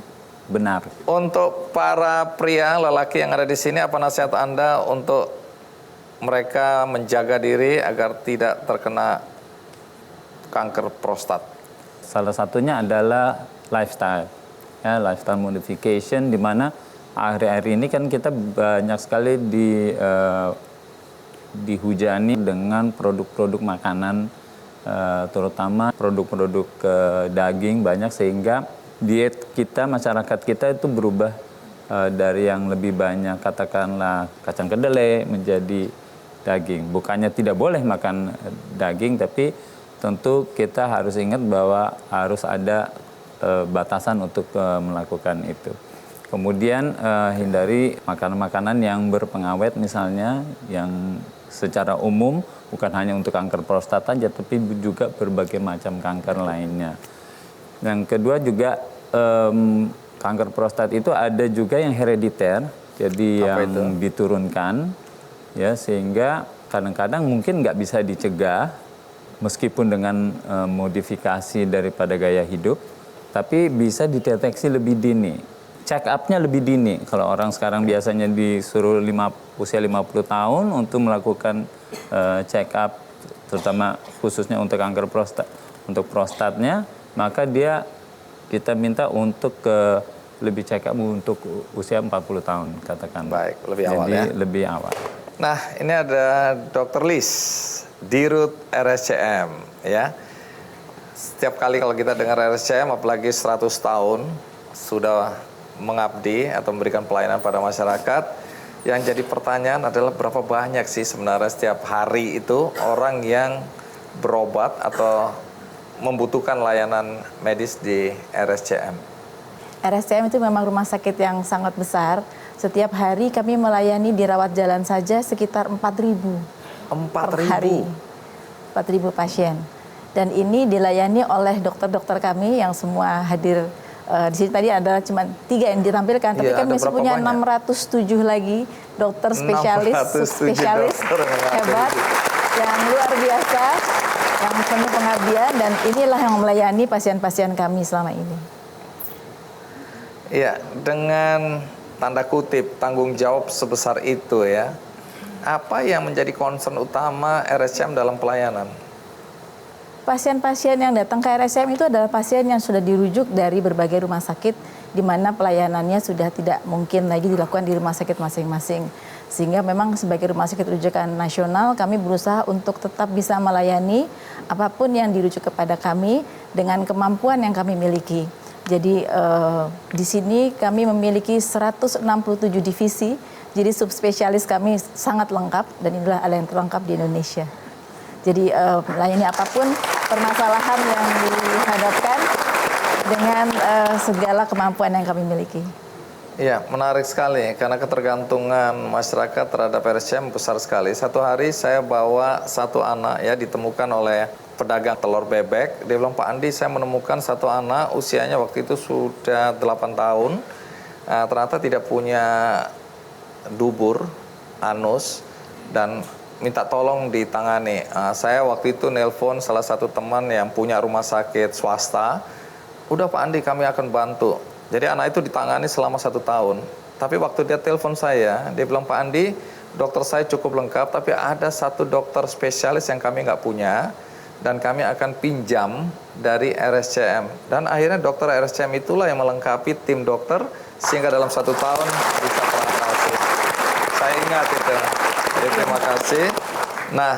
benar. Untuk para pria, lelaki yang ada di sini, apa nasihat Anda untuk mereka menjaga diri agar tidak terkena kanker prostat? Salah satunya adalah lifestyle, ya, lifestyle modification, di mana akhir-akhir ini kan kita banyak sekali dihujani dengan produk-produk makanan, terutama produk-produk daging banyak, sehingga diet kita, masyarakat kita itu berubah dari yang lebih banyak katakanlah kacang kedelai menjadi daging. Bukannya tidak boleh makan daging, tapi tentu kita harus ingat bahwa harus ada batasan untuk melakukan itu. Kemudian hindari makanan-makanan yang berpengawet misalnya, yang secara umum bukan hanya untuk kanker prostat saja, tapi juga berbagai macam kanker lainnya. Yang kedua juga kanker prostat itu ada juga yang herediter, jadi yang diturunkan, ya, sehingga kadang-kadang mungkin nggak bisa dicegah meskipun dengan modifikasi daripada gaya hidup, tapi bisa dideteksi lebih dini. Check up-nya lebih dini. Kalau orang sekarang biasanya disuruh usia 50 tahun untuk melakukan check up, terutama khususnya untuk kanker prostat, untuk prostatnya, maka kita minta untuk lebih check up untuk usia 40 tahun katakan. Baik, lebih awal. Jadi ya. lebih awal. Nah, ini ada Dr. Lis, Dirut RSCM, ya. Setiap kali kalau kita dengar RSCM, apalagi 100 tahun sudah mengabdi atau memberikan pelayanan pada masyarakat, yang jadi pertanyaan adalah berapa banyak sih sebenarnya setiap hari itu orang yang berobat atau membutuhkan layanan medis di RSCM? RSCM itu memang rumah sakit yang sangat besar. Setiap hari kami melayani di rawat jalan saja sekitar 4.000 per hari. 4.000 pasien. Dan ini dilayani oleh dokter-dokter kami yang semua hadir. Di sini tadi adalah cuma 3 yang ditampilkan, tapi Iya, kami ada masih berapa punya banyak? 607 lagi dokter spesialis, 607 spesialis dokter yang ada hebat, di yang luar biasa, yang penuh pengabdian, dan inilah yang melayani pasien-pasien kami selama ini. Iya, dengan tanda kutip tanggung jawab sebesar itu ya, apa yang menjadi concern utama RSCM dalam pelayanan? Pasien-pasien yang datang ke RSCM itu adalah pasien yang sudah dirujuk dari berbagai rumah sakit di mana pelayanannya sudah tidak mungkin lagi dilakukan di rumah sakit masing-masing. Sehingga memang sebagai rumah sakit rujukan nasional kami berusaha untuk tetap bisa melayani apapun yang dirujuk kepada kami dengan kemampuan yang kami miliki. Jadi di sini kami memiliki 167 divisi, jadi subspesialis kami sangat lengkap dan inilah yang terlengkap di Indonesia. Jadi melayani apapun permasalahan yang dihadapkan dengan segala kemampuan yang kami miliki. Iya, menarik sekali karena ketergantungan masyarakat terhadap RSCM besar sekali. Satu hari saya bawa satu anak ya ditemukan oleh pedagang telur bebek. Dia bilang, Pak Andi, saya menemukan satu anak usianya waktu itu sudah 8 tahun. Ternyata tidak punya dubur, anus, dan minta tolong ditangani. Saya waktu itu nelpon salah satu teman yang punya rumah sakit swasta. Udah Pak Andi, kami akan bantu. Jadi anak itu ditangani selama 1 tahun. Tapi waktu dia telepon saya, dia bilang, Pak Andi, dokter saya cukup lengkap, tapi ada satu dokter spesialis yang kami nggak punya, dan kami akan pinjam dari RSCM. Dan akhirnya dokter RSCM itulah yang melengkapi tim dokter, sehingga dalam 1 tahun bisa teratasi. Saya ingat itu. Jadi terima kasih. Nah,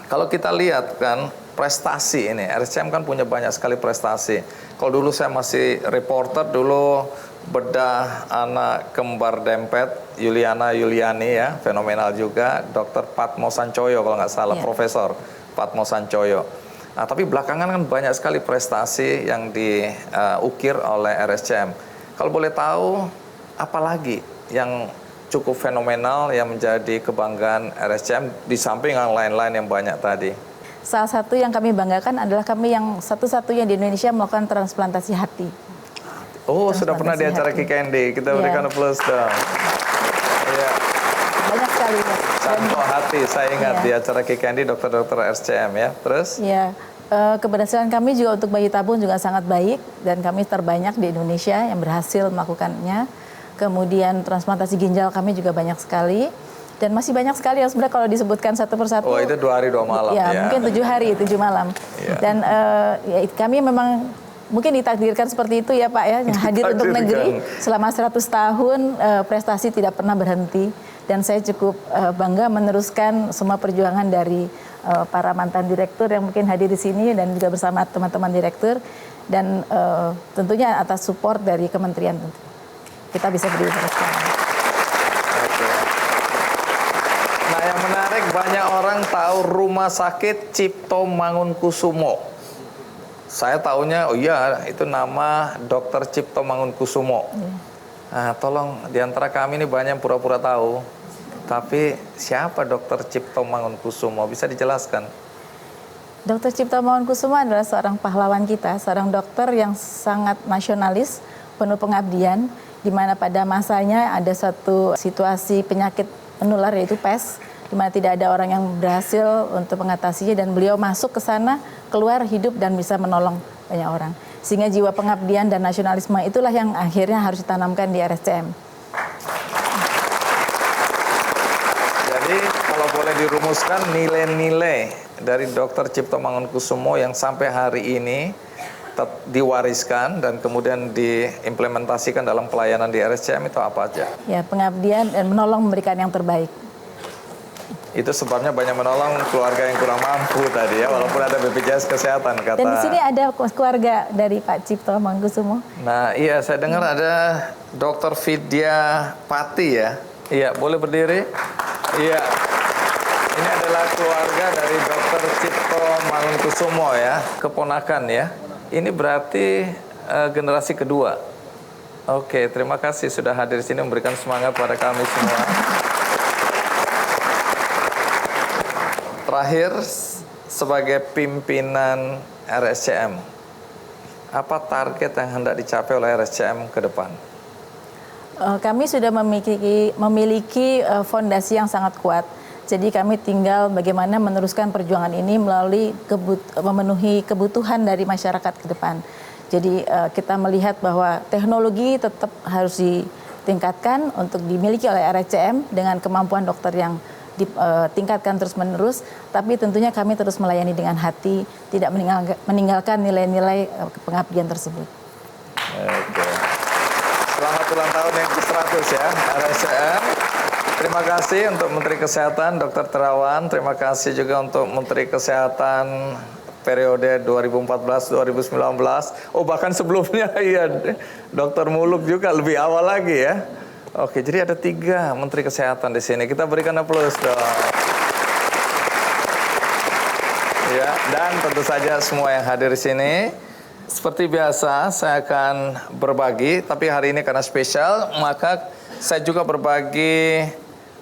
kalau kita lihat kan, prestasi ini, RSCM kan punya banyak sekali prestasi. Kalau dulu saya masih reporter, dulu bedah anak kembar dempet, Yuliana Yuliani ya, fenomenal juga, Dr. Patmo Sancoyo kalau nggak salah, Profesor Patmo Sancoyo. Nah, tapi belakangan kan banyak sekali prestasi yang diukir oleh RSCM. Kalau boleh tahu, apa lagi yang cukup fenomenal yang menjadi kebanggaan RSCM di samping yang lain-lain yang banyak tadi? Salah satu yang kami banggakan adalah kami yang satu-satunya di Indonesia melakukan transplantasi hati. Oh, sudah pernah di acara hati. Kikendi. Kita berikan plus dong. Iya. Banyak sekali. Contoh hati, saya ingat Iya. di acara Kikendi dokter-dokter RSCM ya. Terus? Ya, keberhasilan kami juga untuk bayi tabung juga sangat baik dan kami terbanyak di Indonesia yang berhasil melakukannya. Kemudian transplantasi ginjal kami juga banyak sekali. Dan masih banyak sekali yang sebenarnya kalau disebutkan satu persatu. Oh, itu 2 hari 2 malam ya. ya. Mungkin 7 hari, 7 malam. Ya. Dan ya, kami memang mungkin ditakdirkan seperti itu ya Pak ya, hadir untuk negeri selama 100 tahun, prestasi tidak pernah berhenti. Dan saya cukup bangga meneruskan semua perjuangan dari para mantan direktur yang mungkin hadir di sini dan juga bersama teman-teman direktur. Dan tentunya atas support dari kementerian kita bisa berdiri sampai sekarang. Nah, yang menarik banyak orang tahu Rumah Sakit Cipto Mangunkusumo. Saya tahunya, oh iya, itu nama Dr. Cipto Mangunkusumo. Nah, tolong di antara kami ini banyak yang pura-pura tahu. Tapi siapa Dr. Cipto Mangunkusumo? Bisa dijelaskan? Dr. Cipto Mangunkusumo adalah seorang pahlawan kita, seorang dokter yang sangat nasionalis, penuh pengabdian, di mana pada masanya ada satu situasi penyakit menular yaitu pes, di mana tidak ada orang yang berhasil untuk mengatasinya dan beliau masuk ke sana, keluar hidup dan bisa menolong banyak orang. Sehingga jiwa pengabdian dan nasionalisme itulah yang akhirnya harus ditanamkan di RSCM. Jadi kalau boleh dirumuskan nilai-nilai dari Dr. Cipto Mangunkusumo yang sampai hari ini diwariskan dan kemudian diimplementasikan dalam pelayanan di RSCM itu apa aja? Ya, pengabdian dan menolong memberikan yang terbaik. Itu sebabnya banyak menolong keluarga yang kurang mampu tadi ya, walaupun ada BPJS Kesehatan kata. Dan di sini ada keluarga dari Pak Cipto Mangunkusumo. Nah, iya saya dengar ada Dr. Vidya Pati ya. Iya, boleh berdiri? Iya. Ini adalah keluarga dari Dr. Cipto Mangunkusumo ya, keponakan ya. Ini berarti generasi kedua. Oke, terima kasih sudah hadir di sini memberikan semangat pada kami semua. Terakhir, sebagai pimpinan RSCM, apa target yang hendak dicapai oleh RSCM ke depan? Kami sudah memiliki fondasi yang sangat kuat. Jadi kami tinggal bagaimana meneruskan perjuangan ini melalui memenuhi kebutuhan dari masyarakat ke depan. Jadi kita melihat bahwa teknologi tetap harus ditingkatkan untuk dimiliki oleh RSCM dengan kemampuan dokter yang ditingkatkan terus-menerus, tapi tentunya kami terus melayani dengan hati, tidak meninggalkan nilai-nilai pengabdian tersebut. Oke. Selamat ulang tahun yang ke-100 ya, RSCM. Terima kasih untuk Menteri Kesehatan, Dr. Terawan. Terima kasih juga untuk Menteri Kesehatan periode 2014-2019. Oh, bahkan sebelumnya, iya, Dr. Muluk juga lebih awal lagi ya. Oke, jadi ada 3 Menteri Kesehatan di sini. Kita berikan aplaus dong. Ya, dan tentu saja semua yang hadir di sini. Seperti biasa, saya akan berbagi, tapi hari ini karena spesial, maka saya juga berbagi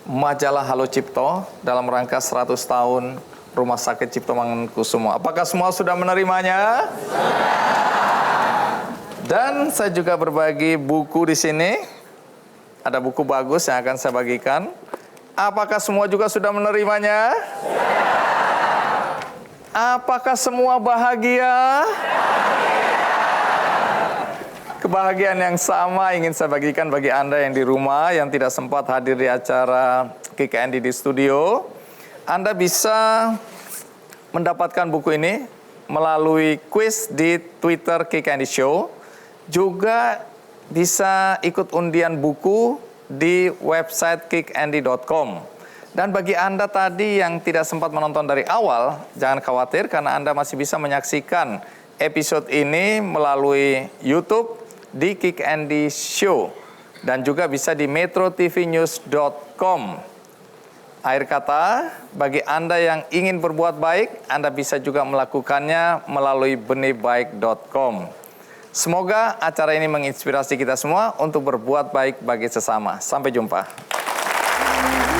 majalah Halo Cipto dalam rangka 100 tahun Rumah Sakit Cipto Mangunkusumo. Apakah semua sudah menerimanya? Dan saya juga berbagi buku di sini. Ada buku bagus yang akan saya bagikan. Apakah semua juga sudah menerimanya? Apakah semua bahagia? Kebahagiaan yang sama ingin saya bagikan bagi Anda yang di rumah, yang tidak sempat hadir di acara KKND di studio. Anda bisa mendapatkan buku ini melalui kuis di Twitter KKND Show. Juga bisa ikut undian buku di website kicknd.com. Dan bagi Anda tadi yang tidak sempat menonton dari awal, jangan khawatir karena Anda masih bisa menyaksikan episode ini melalui YouTube di KKND Show dan juga bisa di metrotvnews.com. Akhir kata, bagi Anda yang ingin berbuat baik, Anda bisa juga melakukannya melalui benihbaik.com. Semoga acara ini menginspirasi kita semua untuk berbuat baik bagi sesama. Sampai jumpa.